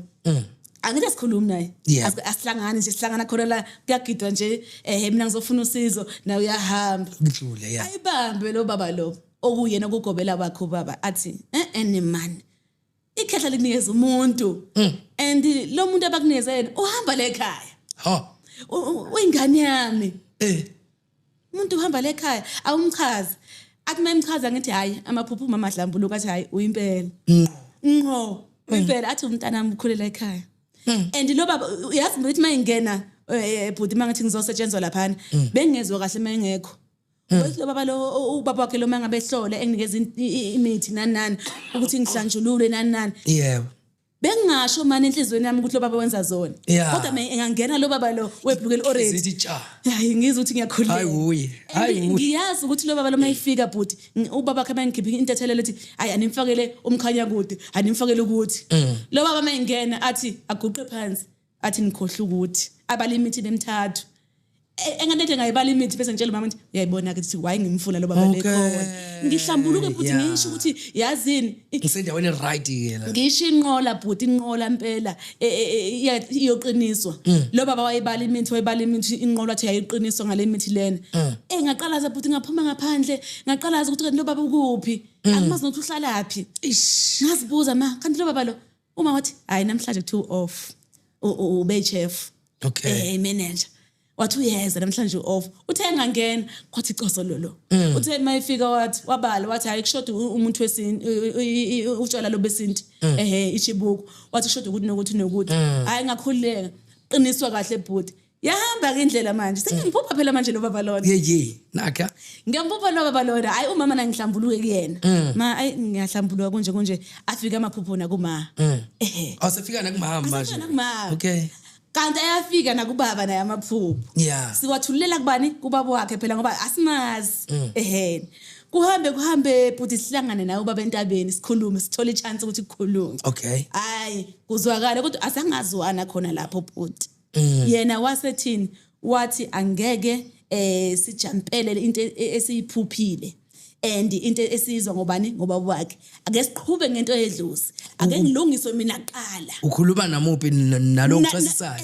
Angithi asikhulumi naye. Asihlangane nje sihlangana khona la kuyagidwa nje mina ngizofuna usizo nawe uyahamba. Ngidlule ayibambe lo baba lo okuyena ukugobela bakho baba athi man ikhehla likunikeza umuntu and lo muntu abakunikeza yena uhamba le ekhaya. Uyingane yami. Umuntu uhamba le ekhaya awumchazi. Athi mayimchaza ngithi hayi amaphuphu mamadlambuluka athi hayi uyimpela. Ngo impela athi umntana umkhulela ekhaya. And lo baba uyazi ukuthi mayingena bhuti mangathi ngizosetshenzwa lapha bengezwe kahle mayengekho. Ukuthi lo baba lo ubaba wakhe lo mangabe ehlole enginikeza imithi nani ukuthi ngihlanjulule nani. Yebo. Bengingasho manje enhlizweni yami ukuthi lo baba wenza zona. Kodwa engangena lo baba lo webhlukeli orange. Sithi cha. Hayi ngizwe ukuthi ngiyakhuleka. Hayi uye. Ngiyazi ukuthi lo baba lo mayifika bhuti ubaba wakhe mangikhipha intethelelo ethi hayi animfakele umkhanya kude animfakele ukuthi. Lo baba mayingena athi aguqe phansi athi nikhohle ukuthi abalimithi lemithathu. Enganede ngayibala imithi bese ngitshela mama ukuthi uyayibona ukuthi why ngimfuna lo baba lekhona. Ngihlambuluke bhuti ngisho ukuthi yazini ngisendaweni right ke la. Ngisho inqola bhuti inqola impela iyoqiniswa. Lo baba wayibala imithi inqola athi yayiqiniswa ngale mithi lena. Ngaqalaza bhuti ngaphuma ngaphandle ngaqalaza ukuthi kanti lo baba ukuphi akumazi nokuthi uhlalaphi. Ngazibuza ma kanti lo baba lo uma wathi hayi namhlanje 2 off ube chef. Manager wathi uyeza namhlanje off uthe engangena kwathi icoso lolo uthe mayifika wabala wathi hayi kushoda umuntu wesinti utshwala lo besinti ichibuku wathi kushoda ukuthi nokuthi hayi ngakhuleka qiniswa kahle bhuti yahamba indlela manje sengiphupha phela manje lo baba lona nakha ngiyamphupha lo baba lona hayi umama nangihlambuluke kuyena ma ayi ngiyahlambuluka kunje afika amaphupho na kuma awusefika nakumama manje kanti ayafika nakubaba naye amaphupho. Siwathululela kubani kubaba wakhe phela ngoba asimazi. Kuhambe bhuti sihlangane naye ubaba entabeni sikhulume sithole ichance ukuthi kukhulume. Hayi kuzwakala kodwa asangazwana khona lapho bhuti. Yena wasethini wathi angeke sijampele into esiyiphuphile. And into esizwa ngobani ngoba wakhe ake siqhube ngento edlusi ake ngilungiswe mina qala ukhuluma namuphi nalo ngithwasisayo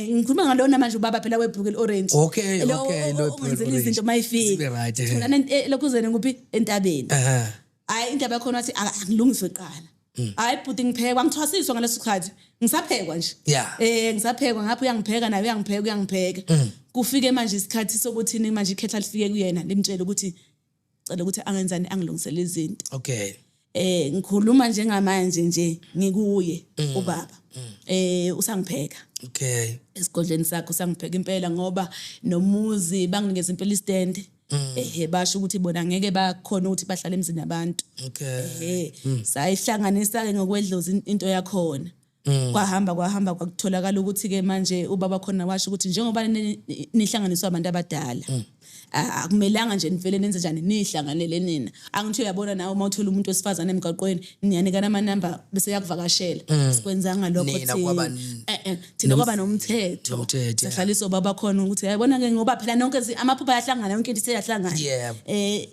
ngikhuluma ngalona manje ubaba phela webhlukeli orange lo enzela izinto mayifika thina lokuzene nguphi entabeni hayi indaba yakhona wathi angilungiswe qala hayi bhuti ngiphekwa ngithwasiswa ngaleso sikhathi ngisaphekwa nje ngisaphekwa ngapha uyangipheka naye uyangipheka kufike manje isikhathi sokuthi manje ikhetha lifike kuyena limtshela ukuthi cela ukuthi angenzani angilungisele izinto. Ngikhuluma njengamanje nje ngikuye ubaba. Usangipheka. Esigodleni sakho usangipheka impela ngoba nomuzi banginikeza impela istand. Basho ukuthi bona ngeke bakhona ukuthi bahlale emzini yabantu. Sayihlanganisa ke ngokwedlozi into yakhona. Kwahamba kwakutholakala ukuthi ke manje ubaba khona washo ukuthi njengoba nihlanganiswa abantu abadala akumelanga nje nivele nenze njani nihlanganele nina angithi uyabona nawe uma uthola umuntu wesifazane emgaqweni niyanikana amanamba bese yakuvakashela sikwenzanga lokho thina kwaba nomthetho sahlaliswa baba khona ukuthi yabona ke ngoba phela nonke amaphupha ayahlangana yonke into seyahlangana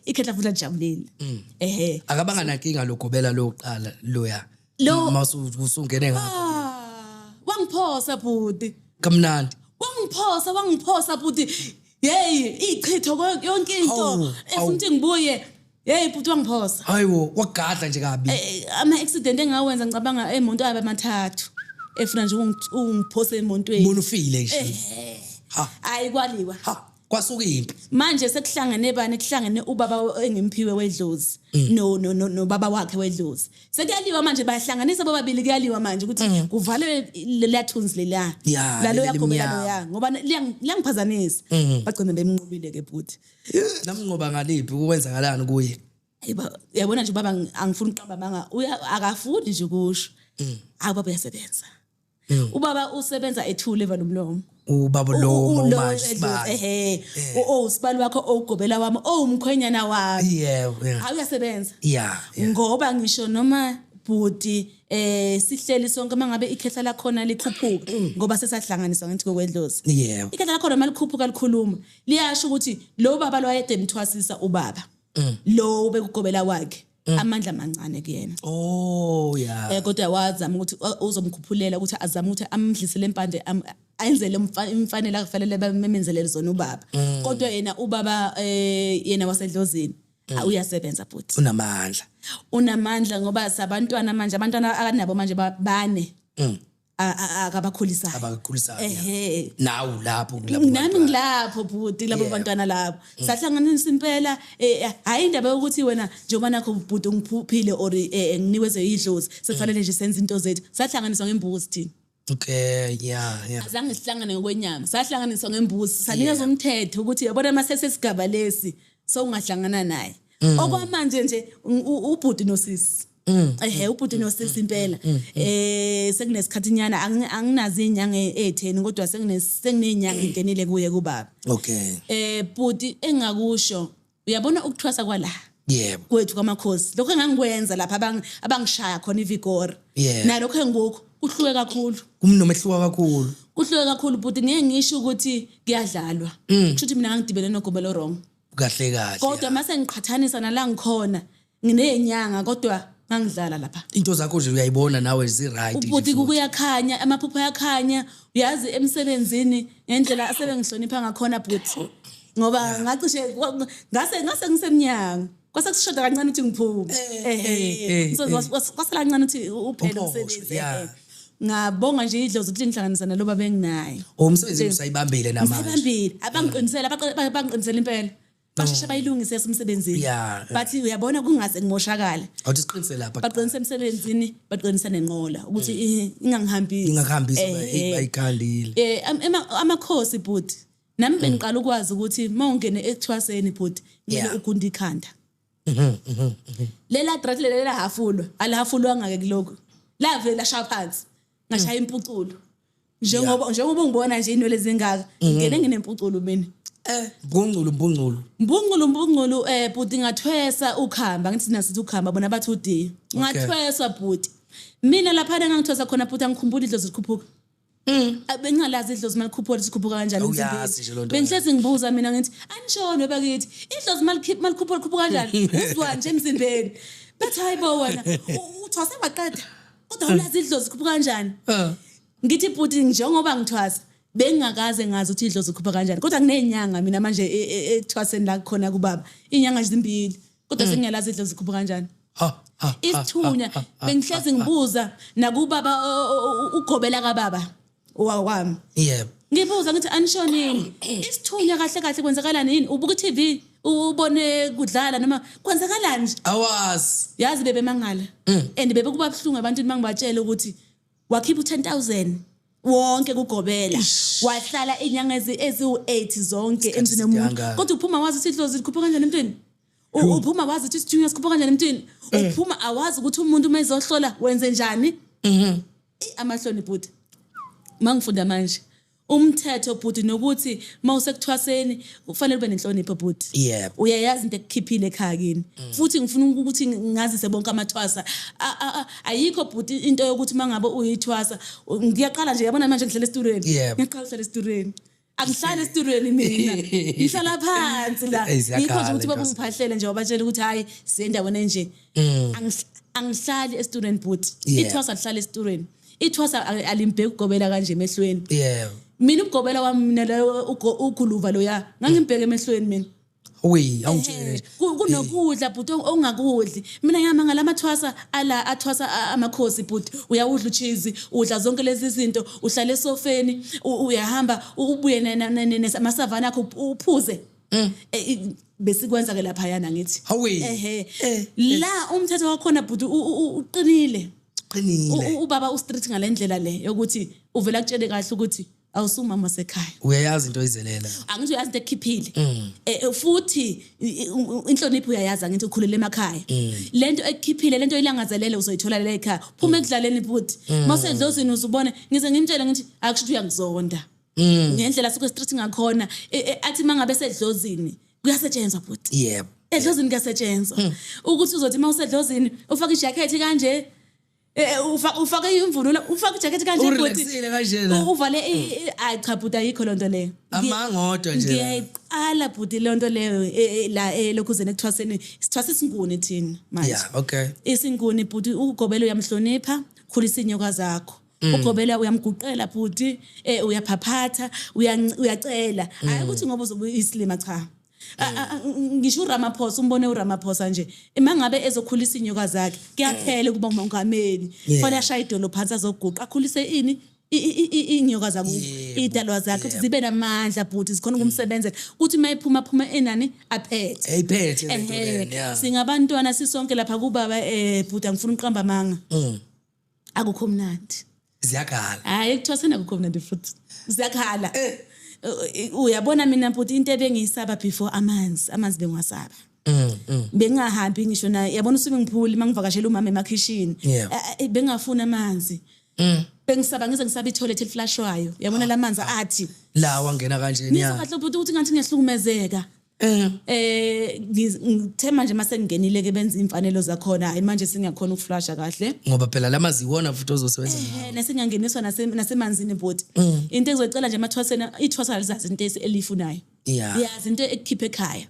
ikhetha futhi ajabulile akabanga nankinga lokugobela loqala loya masu usungene ngapha wangiphosa bhuti kamnandi wangiphosa bhuti ichitho yonke into efuthi ngibuye bhuti wangiphosa hayiwo wagadla nje kabi ama accident engawenza ngicabanga emonto abe mathathu efuna nje ungiphose emontweni bona ufile nje ayikwaliwa kwasuka impi manje sekuhlangene bani kuhlangene ubaba engimphiwe wedlozi no baba wakhe wedlozi sekuyaliwa manje bayahlanganisa bobabili kuyaliwa manje ukuthi kuvalwe lelathunzi lalo yakobela loya ngoba liyangiphazamisa bagcina bemnqobile ke futhi namnqoba ngaliphi ukwenzakalani kuye yabona nje baba angifuni uqamba manga akafuni nje kusho baba uyasebenza ubaba usebenza ethule eva nomlomo ubaba lo manje sibali wakho ogobela wami umkhwenyana wami awuyasebenza ngoba ngisho noma bhuti sihleli sonke mangabe ikhehla lakhona likhuphuka ngoba sesahlanganiswa ngithi kokwedlozi ikhehla lakhona malikhuphuka likhuluma liyasho ukuthi lo baba lo ayede emthwasisa ubaba lo bekugobela wakhe amandla amancane kuyena kodwa wazama ukuthi uzomkhuphulela ukuthi azama ukuthi amdlisele impande ayenzele imfanele akufanele bamenzelele zona ubaba kodwa yena ubaba yena wasedlozini uyasebenza futhi unamandla ngoba sabantwana manje abantwana akanabo manje bane akabakhulisayo nawu lapho nami ngilapho bhuti labo bantwana labo sahlanganisa impela hayi indaba ukuthi wena njengoba nakho bhuti ngiphuphile or nginiweze idlozi sefanele nje senze into zethu sahlanganiswa ngembuzi thina azange sihlangane ngokwenyama sahlanganiswa ngembuzi sanikeza umthetho ukuthi yabona masesesigaba lesi so ungahlangana naye okwamanje nje ubhuti nosisi ubhuti nosisi impela sekunesikhathi nyana anginazi inyanga e10 kodwa senginenyanga ingenile kuye kubaba bhuti engakusho uyabona ukuthwasa kwala kwethu kwamakhosi lokho engangikwenza lapha abangishaya khona iVigor nalokho engikho kuhluke kakhulu kumnomehluka kakhulu kuhluke kakhulu bhuti ngeke ngisho ukuthi kuyadlalwa kusho ukuthi mina ngangidibele nogobelo wrong kahle kodwa mase ngiqhathanisa nala ngikhona nginenyanga kodwa ngangidlala lapha into zakho nje uyayibona nawe zi-right ubhuti kuyakhanya amaphupho ayakhanya uyazi emsebenzini ngendlela asebengihlonipha ngakhona bhuti ngoba ngacishe ngase ngisemnyanga kwase kushoda kancane ukuthi ngiphume kwasela kancane ukuthi uphele umsebenzi ngabonga nje idlozi ukuthi ngihlanganisana lo baba enginayo umsebenzi usayibambile namanje abangiqinisela impela basheshe bayilungise yasemsebenzini bathi uyabona kungase ngimoshakala awuthi siqinise lapha baqinise emsebenzini baqinisa nenqola ukuthi ingangihambisi bayikhandile amakhosi bhuti nami bengiqala ukwazi ukuthi mawungene ekuthwaseni bhuti ngeke ugunda ikhanda lela draft lela hafulwa alahafulwa ngake kuloko lave lashaya phansi ngashaya impuculo njengoba ungibona nje inwele zingaka ngene nginempuculo mina mbungculu bhuti ngathwesa ukhamba ngithi nasithi ukhamba bona bathi udiyo ngathwesa bhuti mina lapha ngangithwesa khona bhuti angikhumbula idlozi likhuphuka bengingalazi idlozi malikhuphuka likhuphuka kanjani emzimbeni bengihlezi ngibuza mina ngithi anishone bakithi idlozi malikhuphuka likhuphuka kanjani uzwa nje emzimbeni bathi hayibo wena uthwase waqeda kodwa ulazi idlozi likhuphuka kanjani ngithi bhuti njengoba ngithwasa bengingakaze ngazi ukuthi idlozi likhuphuka kanjani kodwa kunenyanga mina manje ethwaseni la khona kubaba inyanga ezimbili kodwa sengiyalazi idlozi likhuphuka kanjani isithunya bengihlezi ngibuza nakubaba ugobela kababa wami ngibuza ngithi anishonini isithunya kahle kwenzakalani yini ubuka iTV ubone kudlala noma kwenzakalani nje awazi yazi bebe mangala and bebe kuba buhlungu abantu mangibatshela ukuthi wakhipha 10,000 wonke kugobela wahlala inyanga eziwu8 zonke emzini womuntu kodwa uphuma wazi ukuthi idlozi likhuphuka kanjani emntwini uphuma wazi ukuthi isithunya sikhuphuka kanjani emntwini uphuma awazi ukuthi umuntu uma ezohlola wenze njani amahloni bhuti mangifunda manje umthetho bhuti nokuthi mawusekuthwaseni ufanele ube nenhlonipho bhuti uyayazi into ekukhiphile ekhaya kini futhi ngifuna ukuthi ngazise bonke amathwasa ayikho bhuti into yokuthi mangabe uyithwasa ngiyaqala nje yabona manje ngihlala esitulweni ngiyaqala ukuhlala esitulweni angihlala esitulweni mina ngihlala phansi la ngikho nje ukuthi babungiphahlele nje wabatshela ukuthi hayi siyendaweni enje angihlali esitulweni bhuti ithwasa lihlala esitulweni ithwasa alimbheki ukugobela kanje emehlweni mina ukugobela wami mina la uguluva loya ngangimbheke emehlweni mina we awutshela kunokudla but ongakudli mina ngiyama ngalathwasa ala athwasa amakhosi but uyawudla ucheese udla zonke lezi zinto uhlala esofeni uyahamba ubuye namasavana akho uphuze besikwenza ke lapha yana ngithi la umthetho wakhona but uqinile ubaba ustrict ngalendlela le yokuthi uvela kutshele kahle ukuthi awusumama sekhaya uyayazi into izelela angithi uyazi into ekhiphile futhi inhlonipho uyayazi angithi ukhulele emakhaya lento ekhiphile lento ilangazelele uzoyithola la ekhaya phuma ekudlaleni futhi masedlozini uzubona ngize ngimtshela ngithi akusho uyangizonda ngendlela sokwe street ngakhona athi mangabe sedlozini kuyasetshenzwa futhi yebo edlozini kuyasetshenzwa ukuthi uzothi mawusedlozini ufaka ijacket kanje ufake imvunulo ufake ijacket kanje urelaxile kanjena uvale cha buta yikho lonto leyo amangodwa nje ngiyayiqala buti lonto leyo la lokhuzene kuthwaseni sithwasa isinguni thina manje yeah okay isinguni buti ugobela uyamhlonipha khulisa inyoka zakho ugobela uyamguqela buti uyaphaphatha uyacela ayikuthi ngoba uzobe islima cha ngisho uRamaphosa umbone uRamaphosa nje emangabe ezokhulisa inyoka zakhe kuyaphela kuba umongameli fanele ashaya idolo phansi azoguqa akhulise ini inyoka zakho idalwa zakhe ukuthi zibe namandla bhuti zikhona ukumsebenzela ukuthi mayiphuma enani aphethe eyiphethe lento lena singabantwana sisonke lapha kubaba bhuti angifuna uqamba manga akukho mnandi ziyakhala hayi ekuthwasena akukho mnandi futhi ziyakhala uyabona mina futhi into ebengiyisaba before amanzi bengiwasaba bengahambi ngisho na yabona usube ngiphuli mangivakashela umama emakhishini bengafuna amanzi bengisaba ngize ngisaba itoilet eliflashwayo yabona lamanzi athi la wangena kanjeni ya ngizokhahle futhi ukuthi ngathi ngiyahlukumezeka ngithema nje mase ngingenile ke benza imfanelo zakhona hayi manje singakhona ukuflasha kahle ngoba phela lamazi iwona futhi ozosebenza nasengangeniswa nasemanzini bhoti into ezocela nje emathwasena ithwasa lizazi into elifunayo yazi into ekukhipha ekhaya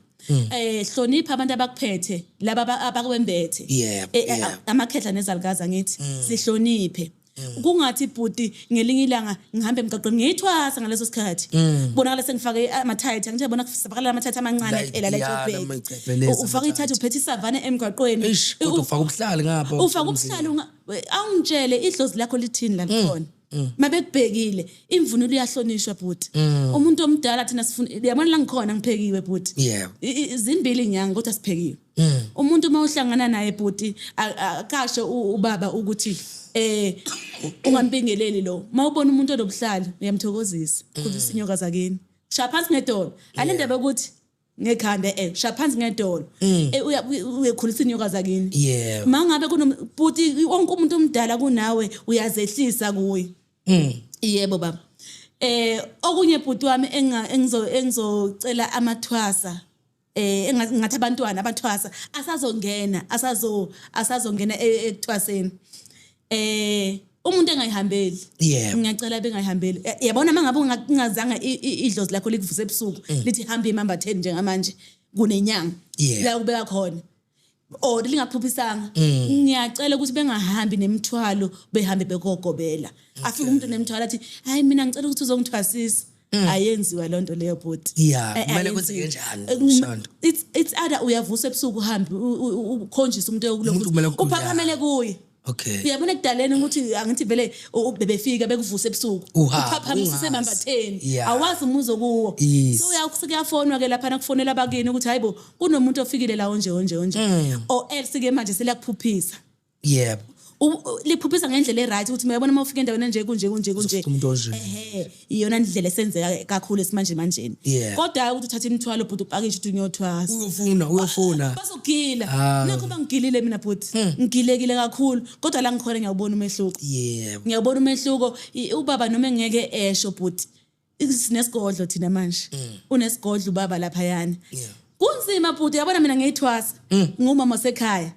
hlonipha abantu abakuphethe laba abakwembethe amakhehla nezalikaza ngithi sihloniphe kungathi bhuti ngelinye ilanga ngihambe emgaqweni ngiyithwasa ngaleso sikhathi bonakala sengifake amathayithi ngithe bona sifakala amathayithi amancane phela lecophe ufaka ithathu uphethe isavane emgaqweni ufaka ubuhlali ngapha ufaka ubuhlali awungitshele idlozi lakho lithini la likhona mabekubhekile imvunulo iyahlonishwa bhuti umuntu omdala thina sifuna yabona la ngikhona ngiphekiwe bhuti izimbili inyanga kodwa siphekiwe umuntu mawuhlangana naye bhuti akasho ubaba ukuthi ungampingeleli lo mawubona umuntu onobuhlali uyamthokozisa khulisa inyoka zakini shaphansi ngedolo alendaba ukuthi ngekhanda shaphansi ngedolo uyakhulisa inyoka zakini mangabe kunobuti wonke umuntu omdala kunawe uyazehlisa kuye yebo baba okunye bhuti wami engizocela amathwasa ngathi abantwana abathwasa asazongena ekuthwaseni umuntu engayihambeli ngiyacela bengayihambeli yabona mangabe ungazanga idlozi lakho likuvuse ebusuku lithi hamba imambatheni njengamanje kunenyanga la kubeka khona lingaphuphisanga ngiyacela ukuthi bengahambi nemithwalo behambe bekogobela afike umuntu nemithwalo athi hayi mina ngicela ukuthi uzongithwasisa ayenziwa lonto leyo bhuti kumele kwenzeke kanjani Shando it's either uyavusa ebusuku uhambe ukhonjisa umuntu yokulokhu uphakamele kuye okay uyabona ekudaleni ukuthi angithi vele bebefika bekuvuse ebusuku uphaphamisa emambatheni awazi umuzo kuwo so uyakuyafonwa ke lapha nakufonela abakini ukuthi hayibo kunomuntu ofikile la onje o else ke manje selakuphuphisa yebo liphuphisa ngendlela eright ukuthi uyabona mawufika endaweni nje kunje iyona indlela esenzeka kakhulu esimanje manjeni kodwa ukuthi uthatha imithwalo bhuti upakishe ukuthi unyothwasa uyofuna basogila nakho bangigilile mina bhuti ngigilekile kakhulu kodwa la ngikhona ngiyabona umehluko ngiyabona umehluko ubaba noma engeke esho bhuti sinesigodlo thina manje unesigodlo ubaba lapha yana kunzima bhuti yabona mina ngiyithwasa ngumama sekhaya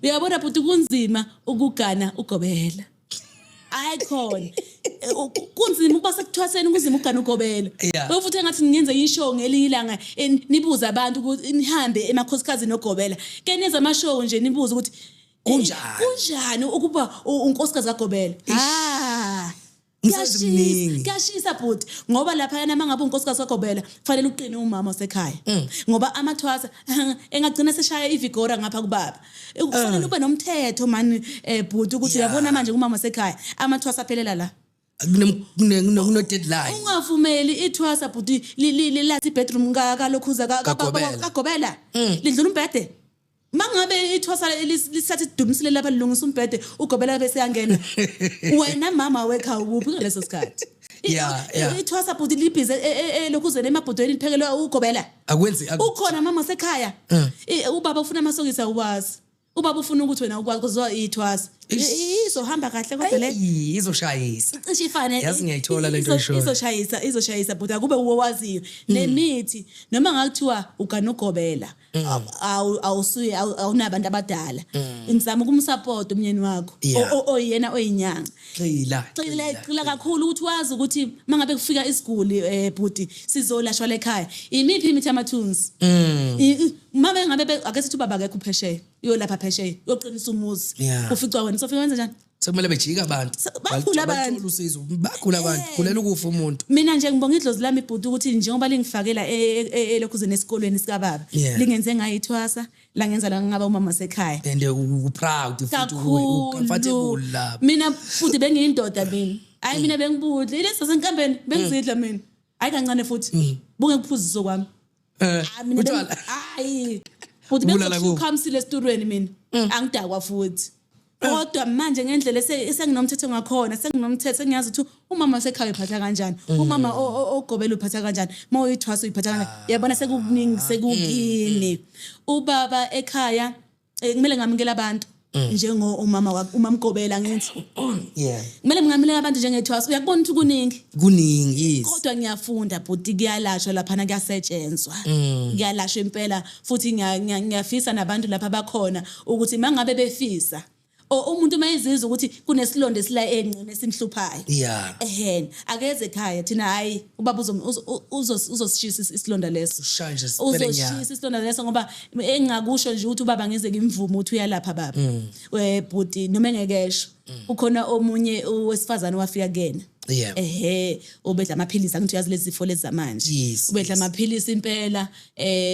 uyabona bhuti kunzima ukugana ugobela ayikhona kunzima ukuba sekuthwaseni kunzima ukugana ugobela futhi engathi ngenze ishow ngelinye ilanga nibuza abantu ukuthi nihambe emakhosikazi nogobela ke nenza ama show nje nibuza ukuthi kunjani ukuba unkosikazi kagobela Umsebenzi mningi. Kuyashisa bhuti ngoba lapha yana mangabe unkosikazi kaGobela kufanele uqine umama osekhaya ngoba amathwasa engagcina seshaya ivigora ngapha kubaba kufanele ube nomthetho mani bhuti ukuthi uyabona manje umama osekhaya amathwasa aphelela la kuno deadline ungavumeli ithwasa bhuti lilathi bedroom kalokhuza kaGobela lidlula umbhede mangabe ithwasa lisathi dumisile lapha lilungisa umbhede uGobela bese yangena wena mama wekha ukuphi ngaleso sikhathi ithwasa bhuti libhize lokhuzeni emabhodweni liphekelwe uGobela akwenzi ukhona mama sekhaya ubaba ufuna amasokisi uwazi ubaba ufuna ukuthi wena ukwazi kuzwa ithwasa izohamba kahle kodwa le izoshayisa cishe ifane yazi ngiyayithola lento eshoyo izoshayisa but akube uwaziyo nemithi noma ngakuthiwa uganugobela awusuye awunabantu abadala ngizama ukumsupport umnyeni wakho oyena oyinyanga xila kakhulu ukuthi wazi ukuthi mangabe kufika isiguli bhuti sizolashwa lekhaya imiphi imithi amathunzi mama ngabe ake sithi ubaba akekho phesheya uyolapha phesheya uyoqinisa umuzi uficwa wena sofika wenza njani sekumele bejika abantu bakhula abantu usizo bakhula abantu kulela ukufa umuntu mina nje ngibonga idlozi lami ibhuti ukuthi njengoba lingifakela elokhuzeni esikolweni sika baba lingenze ngayithwasa la ngenza la ngaba umama sekhaya and proud futhi comfortable lapha mina futhi bengiyindoda mina hayi mina bengibudle leso senkambeni bengizidla mina hayi kancane futhi bunge kuphuziso kwami utshwala hayi futhi bengikhamsile esturweni mina angidakwa futhi kodwa manje ngendlela esenginomthetho ngakhona senginomthetho engiyazi ukuthi umama sekhaya uphatha kanjani umama oGobela uphatha kanjani mawuyithwasa uyiphatha kanjani yabona sekukuningi sekukini ubaba ekhaya kumele ngamukela abantu njengo umama uMamGobela ngithi kumele ngamukela abantu njengethwasa uyakubona ukuthi kuningi kodwa ngiyafunda bhuti kuyalashwa lapha kuyasetshenzwa kuyalashwa impela futhi ngiyafisa nabantu lapha bakhona ukuthi mangabe befisa umuntu mayizizwa ukuthi kunesilonde sila enqine simhluphayo akeze ekhaya thina hayi ubaba uzosishisa isilonda leso uzoshisa isilonda leso ngoba engakusho nje ukuthi ubaba ngeze ngimvume ukuthi uyalapha baba bhuti noma engekesho ukhona omunye owesifazane wafika kena ubedla amaphilisi angithi uyazi lezi zifo lezi zamanje ubedla amaphilisi impela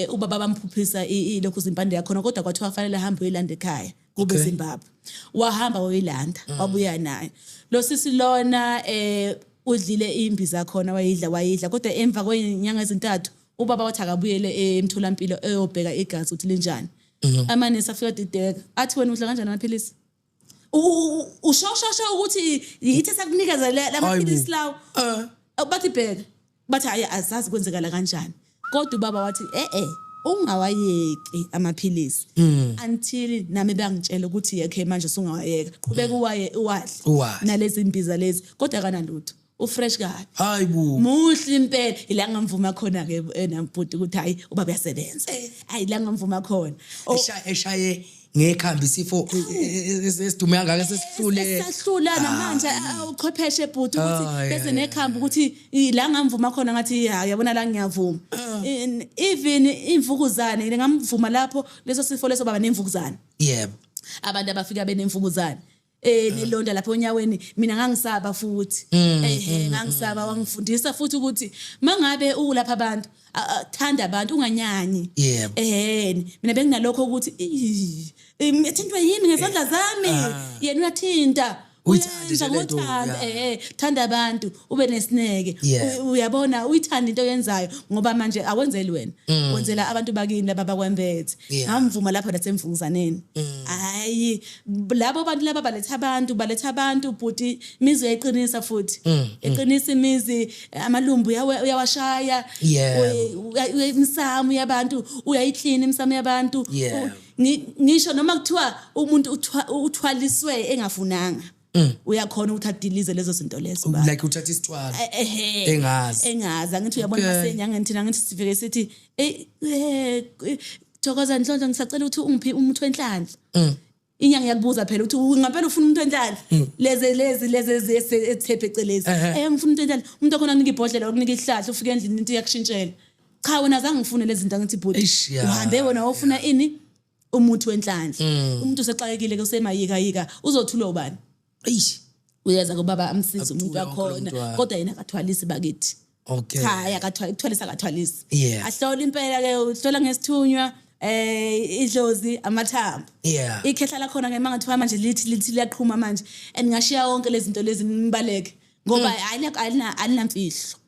ubaba bamphuphisa ilokhu zimpande yakhona kodwa kwathiwa kufanele ahambe uyilanda ekhaya kube Zimbabwe wahamba woyilanda wabuya nayo lo sisi lona udlile imbiza khona wayidla kodwa emva kwenyanga ezintathu ubaba wathi akabuyele emtholampilo eyobheka igazi ukuthi linjani amanesi afika dideka athi wena udla kanjani amaphilisi ushosha ukuthi yithi sakunikeza lamaphilisi lawo bathi bheka bathi hayi asazi kwenzekala kanjani kodwa ubaba wathi ungawayeki amaphilisi until nami bangitshela ukuthi yekhe manje usungawayeka qhubeka uwadle nalezi imbiza lezi kodwa kana lutho ufresh kabi hayibo muhle impela ila ngamvuma khona ke nambhuti ukuthi hayi ubaba uyasebenza hayi la ngamvuma khona eshaye ngekhambi isifo esidume kangaka sesihlula namanje uchwepheshe bhuti ukuthi bese nekhambi ukuthi la ngamvuma khona ngathi yabona la ngiyavuma even imvukuzane ngamvuma lapho leso sifo leso baba nemvukuzane abantu abafika benemvukuzane nelonda lapha onyaweni mina ngangisaba futhi ngangisaba wangifundisa futhi ukuthi mangabe ulapha abantu thanda abantu unganyanyi mina benginalokho ukuthi ethintwe yini ngezandla zami yena uyathinta uyenza ngothanda thanda abantu ube nesineke uyabona uyithanda into oyenzayo ngoba manje akwenzeli wena wenzela abantu bakini laba bakwembethe ngamvuma lapha nasemvukuzaneni hayi labo abantu laba baletha abantu bhuti imizi uyayiqinisa futhi eqinisa imizi amalumbu uyawashaya imsamo yabantu uyayiklina imsamo yabantu ngisho noma kuthiwa umuntu uthwaliswe engafunanga uyakhona ukuthi adilize lezo zinto lezo ba like uthatha isithwala engazi ngithi uyabona masenyanga thina ngithi sivike sithi Thokoza Nhlonhlo ngisacela ukuthi ungiphi umuntu wenhlanhla inyanga yakubuza phela ukuthi ngampela ufuna umuntu wenhlanhla lezi ethephe ecelezi ngifuna umuntu wenhlanhla umuntu okhona kunika ibhodlela okunika ihlahla ufike endlini into yakushintshela cha wena azange ngifune lezi zinto ngithi bhuti uhambe wona ufuna ini umuntu wenhlanhla umuntu usexakekile ke usemayika uzothula ubani uyeza kubaba amsize umuntu Akucula wonke lo wakhona mntwana. kodwa yena akathwalisi bakithi Okay. cha akathwalisa akathwalisi Yeah. ahlola impela ke uhlola ngesithunywa idlozi amathambo Yeah. ikhehla lakhona ke mangathiwa manje lithi liyaqhuma manje and ngashiya wonke lezi zinto lezi nimbaleke ngoba alinamfihlo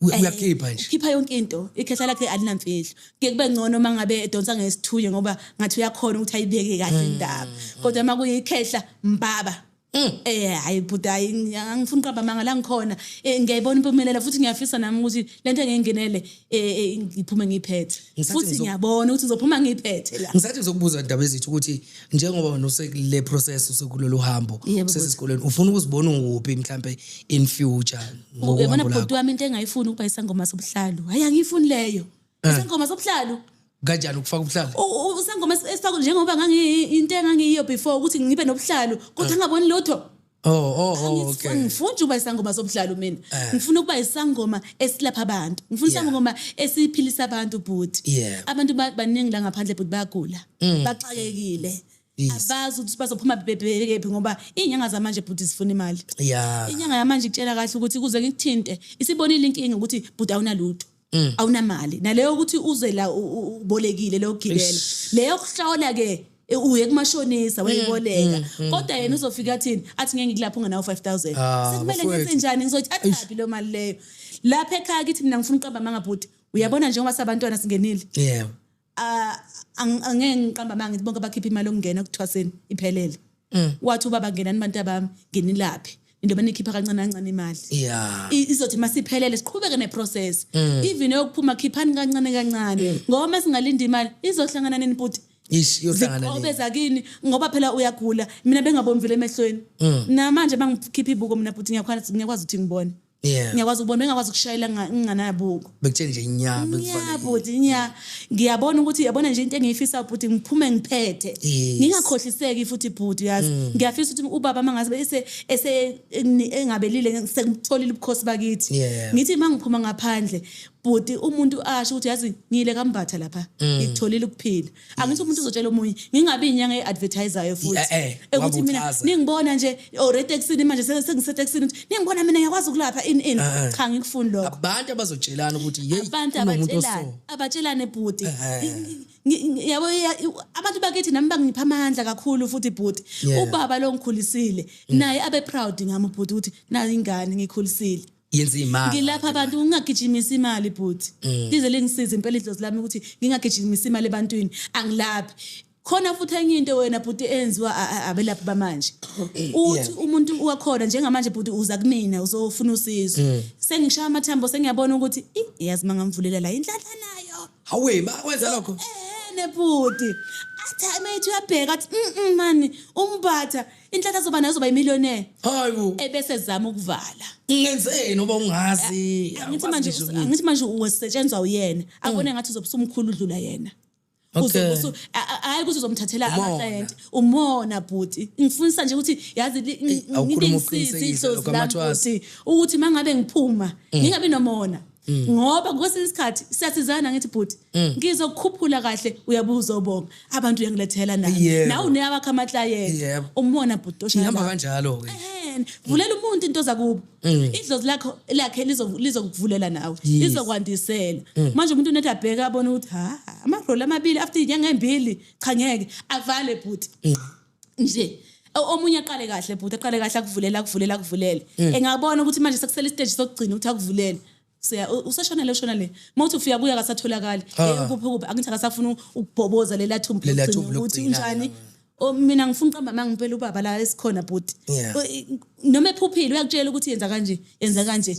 Uyakhipha nje. ukhipha yonke into ikhehla lakhe alinamfihlo kuye kube ngcono mangabe edonsa ngesithunywa ngoba ngathi uyakhona ukuthi ayibeke kahle indaba kodwa makuyikhehla mbaba hayi but angifuni uqamba manga la ngikhona ngiyayibona impumelelo futhi ngiyafisa nami ukuthi lento engengenele ngiphume ngiphethe futhi ngiyabona ukuthi ngizophuma ngiphethe la Ngisathi ngizokubuza indaba ezithu ukuthi njengoba wena usekule process usekulolu hambo usesikoleni ufuna ukuzibona ukuphi mhlambe in future uyabona bhuti wami into engayifuni ukuba isangoma sobuhlalu hayi angiyifuni leyo isangoma sobuhlalu kanjani ukufaka ubuhlalo usangoma esifaka njengoba into engangiyiyo before ukuthi ngibe nobuhlalu kodwa ngaboni lutho okay ngifuna ukuba isangoma sobuhlalu mina ngifuna ukuba isangoma esilapha abantu ngifuna isangoma esiphilisa abantu bhuti abantu baningi la ngaphandle bhuti bayagula baxakekile abazi ukuthi bazophuma bebhekephi ngoba inyanga zamanje bhuti zifuna imali inyanga yamanje ikutshela kahle ukuthi kuze ngikuthinte isibonile inkinga ukuthi bhuti awunalutho awunamali naleyo ukuthi uze la ubolekile leyo gibela leyo kuhlola ke uye kumashonisa weyiboleka kodwa yena uzofika athini athi ngeke ngikulapha ungenawo 5000 sekumele ngenze njani ngizothi athapi lo mali leyo lapha ekhaya kithi mina ngifuna uqamba manga bhuti uyabona njengoba sabantwana singenile angeke ngiqamba manga ngithi bonke abakhipha imali okungena kuthwaseni iphelele wathi ubaba ngenani abantu abami ngenilaphi into banikhipha kancane kancane imali izothi masiphelele siqhubeke neprocess even yokuphuma khiphani kancane kancane ngoba masingalinda imali izohlangana nini bhuti zikobeza kini ngoba phela uyagula mina bengaboni vele emehlweni namanje bangikhipha ibuko mina bhuti ngiyakwazi ukuthi ngibone ngiyakwazi ukubona bengakwazi ukushayela nginganabuko bekutshela nje inyama bhuti ngiyabona ukuthi yabona nje into engiyifisa bhuti ngiphume ngiphethe ngingakhohliseki futhi bhuti yazi ngiyafisa ukuthi ubaba mangabe engabelile sekutholile ubukhosi bakithi ngithi mangiphuma ngaphandle bhuti umuntu asho ukuthi yazi ngile kambatha lapha ngitholile ukuphila angithi umuntu uzotshela omunye ngingabi inyanga eadvertiseryo futhi ukuthi mina ningibona nje already exini manje sengisetexini ningibona mina ngiyakwazi ukulapha in cha ngikufuni lokho abantu abazotshelana ukuthi hey abantu abatshelane bhuti yabo abantu bakithi nami bangipha amandla kakhulu futhi bhuti ubaba lo ngikhulisile naye abe proud ngami bhuti ukuthi nayi ingane ngikhulisile yenza imali ngilapha abantu ngingagijimisa imali bhuti lize lingisize impela idlozi lami ukuthi ngingagijimisa imali ebantwini angilaphi khona futhi enye into wena bhuti enziwa abelaphi bamanje uthi umuntu uyakhona njengamanje bhuti uza kumina uzofuna usizo sengishaya amathambo sengiyabona ukuthi yazi mangamvulela la inhlanhla nayo hawe bakwenza lokho nebhuti athi mate uyabheka athi mani umbatha inhlanhla zoba nayo zoba imillionaire hayibo ebese zama ukuvala ngenzeni ngoba ungazi ngithi manje usetshenzwa uyena akubone ngathi uzobusumkhulu udlula yena hayi ukuthi uzomthathela ama-client umona bhuti ngifundisa nje ukuthi yazi ngibingisize idlozi lami bhuti ukuthi mangabe ngiphuma ngingabi nomona ngoba kwesinye isikhathi siyasizana ngithi bhuti ngizokukhuphula kahle uyabuza ubonga abantu uyangilethela nawe uneyabakho ama-client umona bhuti ihamba kanjalo-ke vulela umuntu into zakubo idlozi lakhe lizokuvulela nawe lizokwandisela manje umuntu unethi abheka abona ukuthi amaroli amabili after inyanga embili cha ngeke avale bhuti nje omunye aqale kahle bhuti aqale kahle akuvulele engabona ukuthi manje sekusele istage sokugcina ukuthi akuvulele useshona le mawuthi ufika buya kasatholakala kuphi angithi akasafuna ukubhoboza lela thumbu ukuthi unjani mina ngifuna uqamba mangimpela ubaba la esikhona bhuti noma ephuphile uyakutshela ukuthi yenza kanje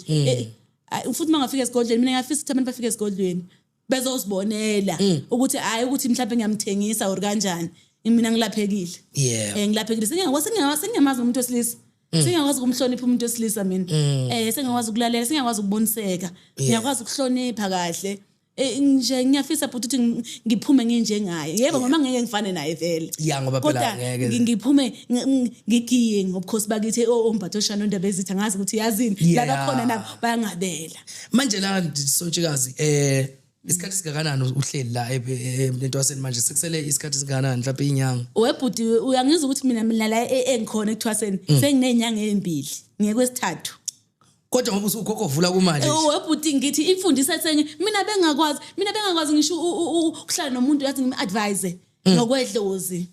futhi mangafika esigodlweni mina ngiyafisa ukuthi abantu bafike esigodlweni bezosibonela ukuthi hayi ukuthi mhlawumbe ngiyamthengisa or kanjani mina ngilaphekile ngilaphekile sengiyamazi umuntu wesilisa sengiyakwazi ukumhlonipha umuntu wesilisa mina sengiyakwazi ukulalela sengiyakwazi ukuboniseka ngiyakwazi ukuhlonipha kahle nje ngiyafisa futhi ukuthi ngiphume nginjengaye yebo ngoba ngeke ngifane naye vele ngoba phela ngeke ngiphume ngigiye ngobukhosi bakithi ombatho shano ndaba ezitha ngazi ukuthi yazini laba khona nabo bayangabela manje la Sontshikazi isikhathi singakanani uhleli la entwaseni manje sekusele isikhathi singakanani mhlawumbe inyanga webhuti uyangizwa ukuthi mina la engikhona ekuthwaseni senginenyanga ezimbili ngekwesithathu kodwa ngoba usukhokho vula kumanje webhuti ngithi imfundisa senye mina bengakwazi ngisho ukuhlala nomuntu yathi ngimi-advise ngokwedlozi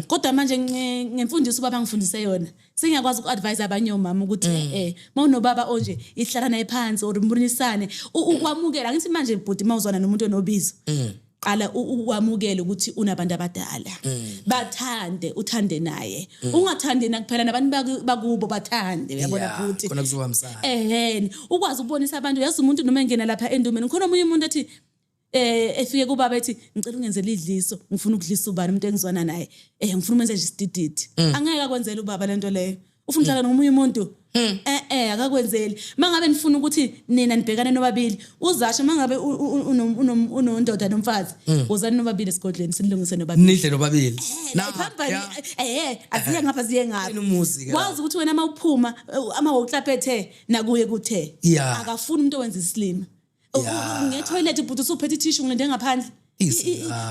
kodwa manje ngemfundiso ubaba ngifundise yona sengiyakwazi uku-advise abanye omama ukuthi mawunobaba onje ihlala naye phansi or mbunisane ukwamukela ngithi manje bhuti mawuzwana nomuntu onobizo qala ukwamukela ukuthi unabantu abadala uthande naye ungathandi nakuphela nabantu bakubo bathande uyabona futhi khona kuzohambisana ukwazi ukubonisa abantu yazi umuntu noma engena lapha endumeni khona omunye umuntu ethi efike kubaba ethi ngicela ungenzele idliso ngifuna ukudlisa ubani umuntu engizwana naye ngifuna umenze nje isidididi angeke akwenzele ubaba lento leyo ufuna uhlala nomunye umuntu akakwenzeli mangabe nifuna ukuthi nina nibhekane nobabili uzasho mangabe unondoda nomfazi uzani nobabili esigodleni silungise nobabili nidle nobabili aziye ngapha ziye ngapha wazi ukuthi wena mawuphuma amawuklaphethe nakuye kuthe akafuni umuntu owenza islima ngetoilet but usuphethe tissue ngilende ngaphandle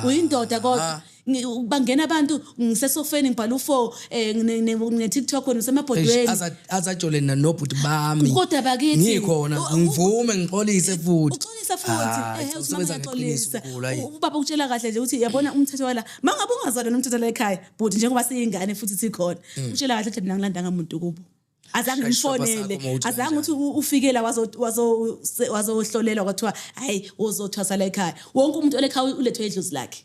uyindoda kodwa bangena abantu ngisesofeni ngibhala u4 ne-TikTok ngisemabhodweni azajolena nobhuti bami kodwa bakithi ngikhona ngivume ngixolise futhi usebenza ubaba utshela kahle nje ukuthi yabona umthetho wala mangabe ungazalwa nomthetho la ekhaya but njengoba siyingane futhi sikhona utshela kahle ukuthi mina ngilandanga umuntu kubo azange ngifonele azange ukuthi ufike la wazohlolelwa kwathiwa hayi uzothwasa la ekhaya wonke umuntu olekhaya ulethwe idlozi lakhe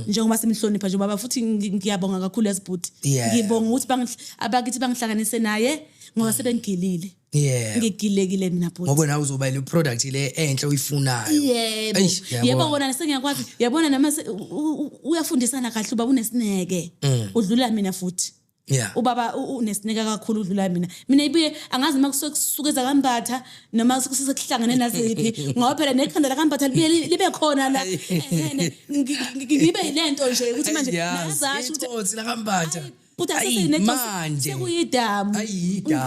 njengoba simhlonipha nje baba futhi ngiyabonga kakhulu yasibhuti ngibonga ukuthi abakithi bangihlanganise naye ngoba sebengilile ngigilekile mina bhuti ngoba nawe uzoba le product le enhle uyifunayo yebo wona sengiyakwazi yabona nama uyafundisana kahle uba unesineke udlula mina futhi ubaba unesineka kakhulu udlula mina ibuye angazi makusukeza kambatha noma sekuhlangane naziphi ngoba phela nekhanda la kambatha libe khona la ngibe ilento nje ukuthi manje nazasho ukuthi la kambatha manje sekuyidamu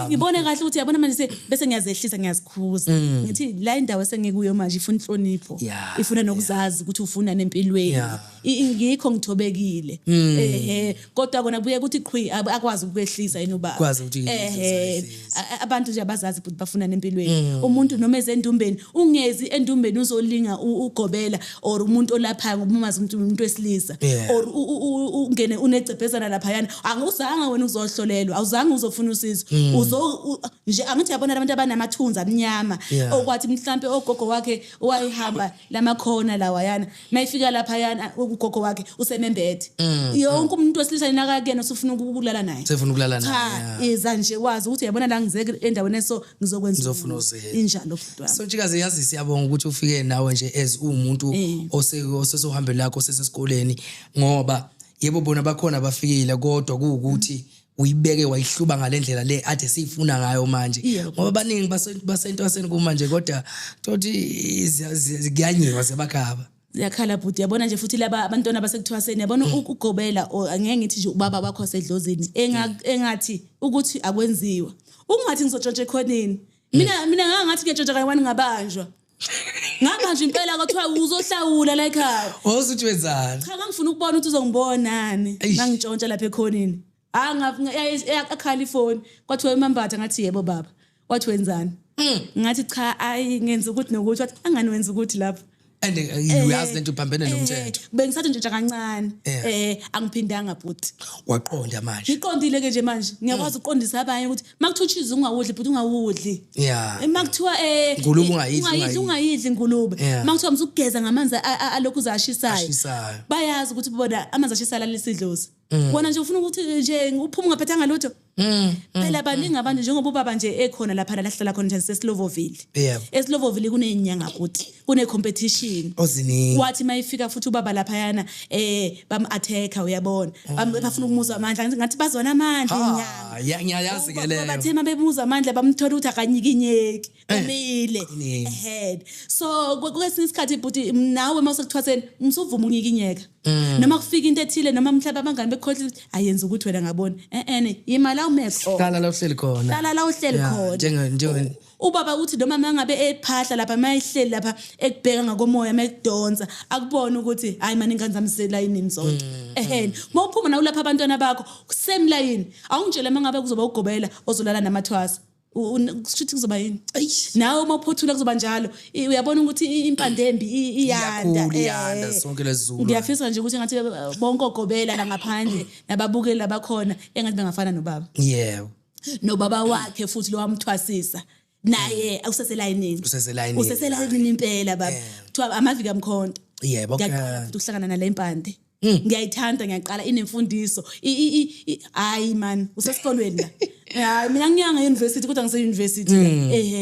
ngibone kahle ukuthi yabona manje bese ngiyazehlisa ngiyazikhuza ngithi la indawo esengikuyo manje ifuna inhlonipho ifuna nokuzazi ukuthi ufuna nempilweni ngikho ngithobekile kodwa kona kubuye ukuthi qhwi akwazi ukwehlisa yena ubaba kwazi ukuthi abantu nje abazazi ukuthi bafuna nempilweni umuntu noma ezendumbeni ungezi endumbeni uzolinga ugobela or umuntu olapha ngobumazi umuntu wesilisa or ungene unecepezana lapha yana awuzange wena uzohlolelwa awuzange uzofuna usizo nje angithi yabona abantu abanamathunzi amnyama okwathi mhlambe ogogo wakhe wayihamba lamakhona lawa yana mayifika lapha yana ugogo wakhe usemembethe yonke umuntu wesilisa nakakena usufuna ukulala naye sefuna ukulala naye iza nje wazi ukuthi yabona la ngizeke endaweni eso ngizokwenza injalo futhi so Ntshikazi yazi siyabonga ukuthi ufike nawe nje as umuntu osesohambe lakho sesesikoleni ngoba yebo bona bakhona bafikile kodwa kuukuthi uyibeke wayihluba ngalendlela le ade sifuna ngayo manje ngoba baningi basentwaseni kumanje kodwa thothi ziyanyiwa sebakhaba yakhala bhuti yabona nje futhi laba abantwana basekuthwaseni yabona ukugobela angeke ngithi nje ubaba wakho sedlozini engathi ukuthi akwenziwa ungathi ngizotshontsha ekhoneni mina ngathi ngiyatshontsha kayi ngabanjwa ngamanje impela kwathiwa uzohlawula la ekhaya osuthi wenzani cha ngifuna ukubona ukuthi uzongibonani ngangitshontsha lapha ekhoneni akhala ifoni kwathiwa imambatha ngathi yebo baba wathi wenzani ngathi cha ngenza ukuthi nokuthi wathi angani wenza ukuthi lapha and uyazi lento uphambene nomthetho bengisathi nje kancane angiphindanga bhuti waqonda manje ngiqondile ke nje manje ngiyakwazi uqondisa abanye ukuthi makuthutshiza ungawudli bhuti ungawudli makuthiwa ngulube ungayidli ngulube makuthiwa msukugeza ngamanzi alokhu zashisayo bayazi ukuthi bona amanzi ashisayo lesidlozi wona nje ufuna ukuthi nje uphuma ungaphethanga lutho phela baningi abantu njengoba ubaba nje ekhona lapha la hlala khona nje eSlovoville eSlovoville kunenyanga futhi kune competition oziningi wathi mayifika futhi ubaba lapha yana bam-attacker uyabona bafuna ukumuza amandla ngathi bazona amandla inyanga ngiyayazi ke leyo bathema bemuza amandla bamthola ukuthi akanyikinyeki umile ahead so kwesinye isikhathi bhuti nawe mawusekuthwaseni umsuvuma unyikinyeka noma kufika into ethile noma mhlaba abangani bekhohle ayenza ukuthi wena ngabona imali awumekho hlala la uhleli khona nje ubaba uthi noma mangabe ephahla lapha mayihleli lapha ekubheka ngakomoya mayekudonsa akubona ukuthi hayi manje ingane zami selayinini zonke mawuphuma nawe lapha abantwana bakho same line awungitshela mangabe kuzoba ugobela ozolala namathwasa kushuthi kuzoba yini nawe uma uphothula kuzoba njalo uyabona ukuthi impande embi iyanda sonke lezulu ngiyafisa nje ukuthi ngathi bonke ogobela la ngaphandle nababukeli labakhona engathi bengafana nobaba nobaba wakhe futhi lo wamthwasisa naye useselayinini impela baba kuthiwa amaviki amkhonto ukuhlangana nale impande ngiyayithanda ngiyaqala inemfundiso hayi man usesikolweni la hayi mina ngiyanga university kodwa ngise university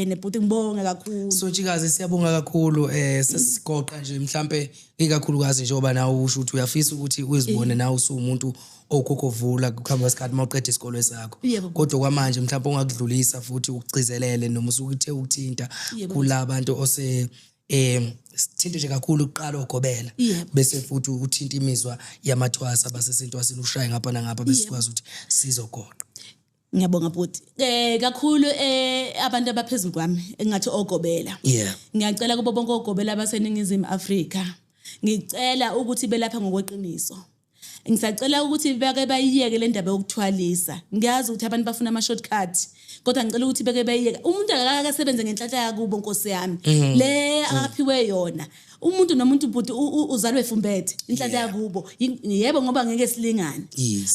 nebhuti ngibonga kakhulu Sontshikazi siyabonga kakhulu sesigoqa nje mhlambe ikakhulukazi njengoba nawe usho ukuthi uyafisa ukuthi uzibone nawe usumuntu okhokhovula kuhamba isikhathi mawuqeda isikole sakho kodwa kwamanje mhlawumbe ungakudlulisa futhi ukucizelele noma usukuthe ukuthinta kulabantu ose sithinte nje kakhulu uqala ugobela bese futhi uthinta imizwa yamathwasa basesentwasini ushaye ngapha nangapha bese sikwazi ukuthi sizogoqa. Ngiyabonga bhuti. Kakhulu abantu abaphezulu kwami engathi ogobela. Ngiyacela kubo bonke ogobela abaseningizimu Afrika. Ngicela ukuthi belapha ngokweqiniso. Ngisacela ukuthi beke bayiyeke le ndaba yokuthwalisa. Ngiyazi ukuthi abantu bafuna ama shortcut. Kodwa ngicela ukuthi beke bayiyeke. Umuntu akakasebenze ngenhlanhla yakubo Nkosi yami. Le aphiwe yona. Umuntu nomuntu bhuti uzalwe efumbethe inhlanhla yakubo. Yebo ngoba ngeke silingane.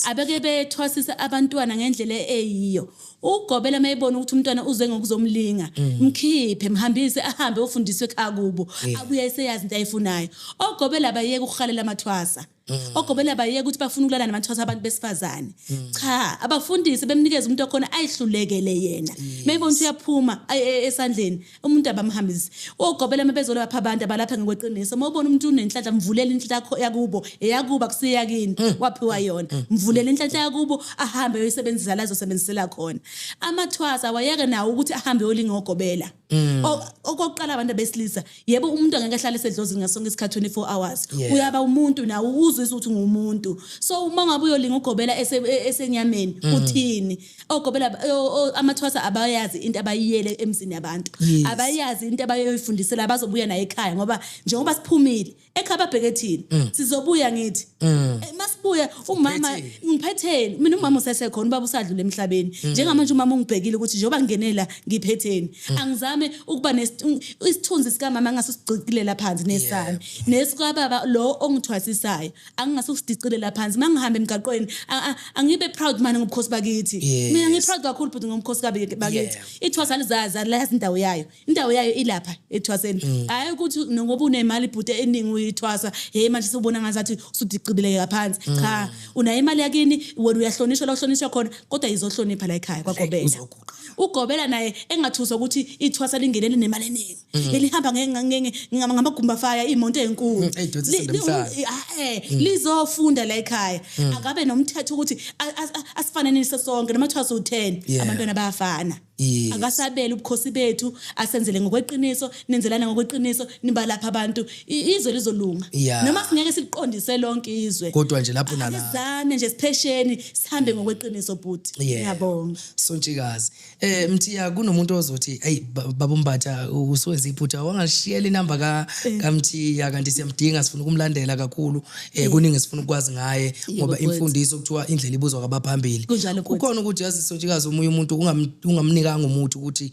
Abeke bethwasisa abantwana ngendlela eyiyo. Ugobela mayibona ukuthi umntwana uze ngokuzomlinga. Mkhiphe mhambise ahambe ufundiswe ekhaya kubo. Abuye eseyazi into ayifunayo. Ogobela bayeke ukuhalela amathwasa. Ogobela bayeke ukuthi bafuna ukulala namathwasa abantu besifazane. Cha, abafundisi bemnikeza umuntu okhona ayihlulekele yena. Mayibona ukuthi uyaphuma esandleni umuntu abamhambisi. Ogobela mabezola lapha abantu abalapha ngekweqiniso. Mawubona umuntu unenhlanhla mvulela inhlanhla yakubo, eyakuba kusiyakini waphiwa yona. Mvulela inhlanhla yakubo ahambe uyisebenzisa la azosebenzisela khona. Amathwasa wayeke nawo ukuthi ahambe yolinga ogobela. Okokuqala abantu besilisa yebo umuntu angeke ahlale esedlozini ngasonke isikhathi 24 hours. Uyaba umuntu nawo uzwe ukuthi ngumuntu. So uma ngabe uyolinga ugobela esenyameni uthini? Ogobela amathwasa abayazi into abayiyele emzini yabantu. Abayazi into abayoyifundisela abazobuya naye ekhaya ngoba njengoba siphumile ekhaya babhekethini sizobuya ngithi masibuya umama ngiphetheni mina umama usesekhona ubaba usadlule emhlabeni njengamanje umama ungibhekile ukuthi njengoba ngingenela ngiphetheni angizame ukuba isithunzi sika mama ngasusigcikilela phansi nesami nesikababa lo ongithwasisayo angingasusidicilela phansi mangihamba emgaqweni angibe proud manje ngobukhosi bakithi mina ngiproud kakhulu futhi ngomkhosi bakithi ithwasa lizaza la indawo yayo ilapha ethwaseni hayi ukuthi ngoba unemali ibhute eningi uyithwasa manje sibona ngazathi usudicibeleke phansi cha unayo imali yakini wena uyahlonishwa la uhlonishwa khona kodwa izohlonipha la ekhaya kwagobela ugobela naye engathuswa ukuthi ithwasa lingenele nemali eningi elihamba ngamagumba faya imonto ezinkulu lizofunda la ekhaya akabe nomthetho ukuthi asifananise sonke namathwasa u10 abantwana bayafana akasabela ubukhosi bethu asenzele ngokweqiniso nenzelana ngokweqiniso niba lapha abantu izwe lizolunga noma singeke siqondise lonke izwe kodwa nje lapho nala sizane nje siphesheni sihambe ngokweqiniso bhuti ngiyabonga Sontshikazi Mthiya kunomuntu ozothi hey babombatha usuwenza iphutha wangashiyela inamba kaMthiya kanti siyamdinga sifuna ukumlandela kakhulu kuningi sifuna ukwazi ngaye ngoba imfundiso kuthiwa indlela ibuzwa kwabaphambili kukhona ukuthi yazi Sontshikazi umunye umuntu ungamnika ngomuthi ukuthi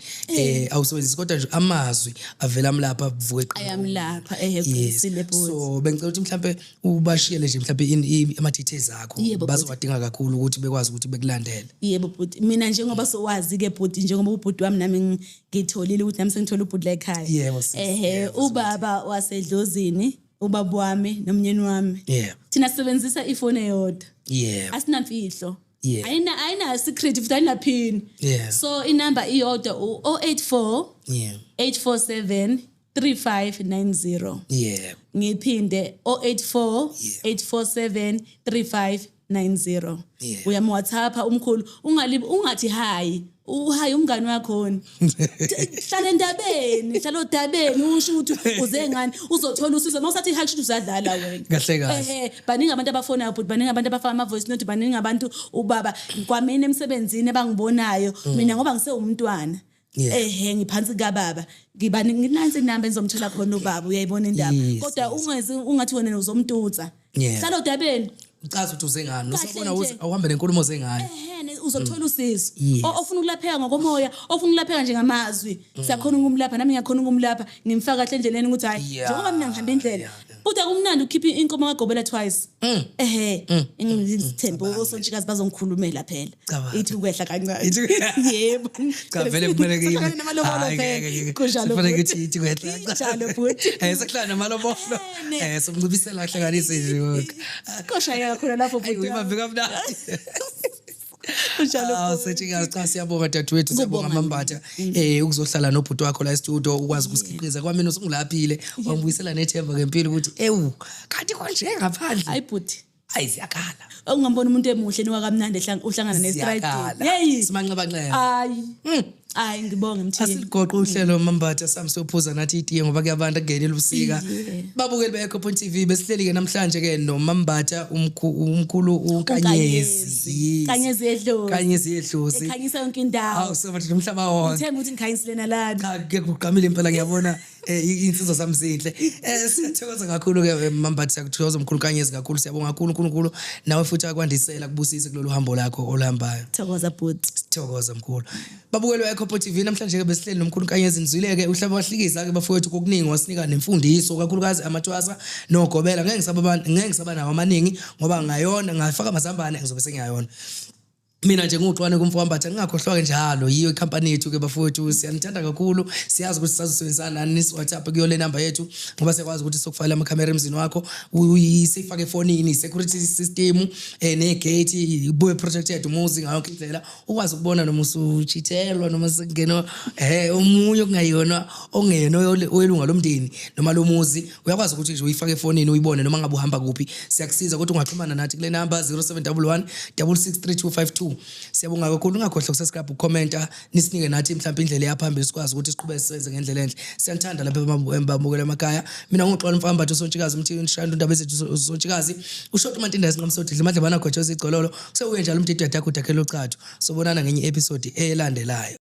awusebenzisi kodwa nje amazwi avela mlapha vuke eqhamuka ayamlapha kusile bhuti so bengicela ukuthi mhlambe ubashiyele nje mhlambe ama details akho bazowadinga kakhulu ukuthi bekwazi ukuthi bekulandele yebo bhuti mina njengoba sowazi ke bhuti njengoba ubhuti wami nami ngitholile ukuthi nami sengithola ubhuti la ekhaya ubaba wasedlozini ubaba wami nomnyeni wami thina sisebenzisa ifone eyodwa asinamfihlo ayina secret futhi ayina pin so inamba iyodwa 084 847 3590 ngiphinde 084 847 3590 uyam WhatsApp umkhulu ungathi hi uhayi umngani wakho hlala endabeni hlala odabeni usho ukuthi uze ngani uzothola usizo mawusathi hi kusho uzadlala wena kahle kahle baningi abantu abafona but baningi abantu abafaka ama voice note baningi abantu ubaba kwamina emsebenzini abangibonayo mina ngoba ngise umntwana ehe ngiphansi kababa ngiba nginansi inamba engizomthola khona ubaba uyayibona indaba kodwa ungathi wena uzomtutsa hlala odabeni ucaza ukuthi uzengani usabona awuhambe nenkulumo zengane uzothola usizo ofuna ukulapheka ngokomoya ofuna ukulapheka njengamazwi siyakhona ukumlapha nami ngiyakhona ukumlapha ngimfaka kahle endleleni ukuthi hayi njengoba mina ngihamba indlela kodwa kumnandi ukhipha inkomo kagobela twice ngizithembe osontshikazi bazongikhulumela phela ithi ukwehla kancane yebo cha vele kumele ke kunjalo ithi kwehla njalo futhi sekuhlala namalobolo somncibisela hlanganise nje koshaya khona lapho futhi uyibambeka mnandi Sechikazi cha siyabonga dadewethu siyabonga Mambatha ukuzohlala nobhuti wakho la e-studio ukwazi ukusikhiqiza kwamina usungilaphile wangibuyisela nethemba ngempilo ukuthi ewu kanti konje ngaphandle hayi bhuti hayi siyakhala ungambona umuntu emuhle niwakamnandi uhlangana ne-stride hey simanxeba nxeba hayi ngibonge Mthini asiligoqa uhlelo Mambatha sami siyophuza nathi itiye ngoba kuyabantu kungenela ubusika babukeli be-Eco.tv besihleli ke namhlanje ke noMambatha umkhulu uNkanyezi Kanyezi Edlozi ekhanyisa yonke indawo awu sobathi nomhlaba wonke ngithemba ukuthi ngikhanyisile nalana cha ke kuqamile impela ngiyabona insizwa sami zinhle siyathokoza kakhulu ke Mambatha siyakuthokoza umkhulu Kanyezi kakhulu siyabonga kakhulu uNkulunkulu nawe futhi akwandisela kubusise kulolu hambo lakho oluhambayo thokoza bhuti sithokoza mkhulu babukeli be-Eco.tv namhlanje ke besihleli nomkhulu Kanyezi nizwile-ke uhlaba wahlikisa ke bafowethu kokuningi wasinika nemfundiso kakhulukazi amathwasa nogobela ngeke ngisaba nawo amaningi ngoba ngayona ngafaka amazambane ngizobe sengiyayona mina nje nguXwane kumfowambatha ngingakhohlwa ke njalo yiyo icompany yethu ke bafowethu siyanithanda kakhulu siyazi ukuthi sazosebenzisana nani WhatsApp kuyo le number yethu ngoba sekwazi ukuthi sokufayela ama-camera emzini wakho uyisifake efonini security system negate ibuye protected umuzi ngayo yonke indlela ukwazi ukubona noma usuchithelwa noma sekungena omunye okungayona ongena oyelunga lomndeni noma lomuzi uyakwazi ukuthi nje uyifake efonini uyibone noma ngabe uhamba kuphi siyakusiza ukuthi ungaxhumana nathi kule number 0711 663 siyabonga kakhulu ungakhohlwa ukusubscribe ucomment nisinike nathi mhlawumbe indlela yaphambili sikwazi ukuthi siqhubeke sisenze ngendlela enhle siyanthanda lapha embambukela emakhaya mina nguXwane Mfambatha usontshikazi Mthini Shanda indaba ezethu usontshikazi ushota uMantindasi ngamsodidla Madlebana Gwajoza igcololo kusewuye njalo umdidi yakho udakhela uchacho sobonana ngenye episode elandelayo.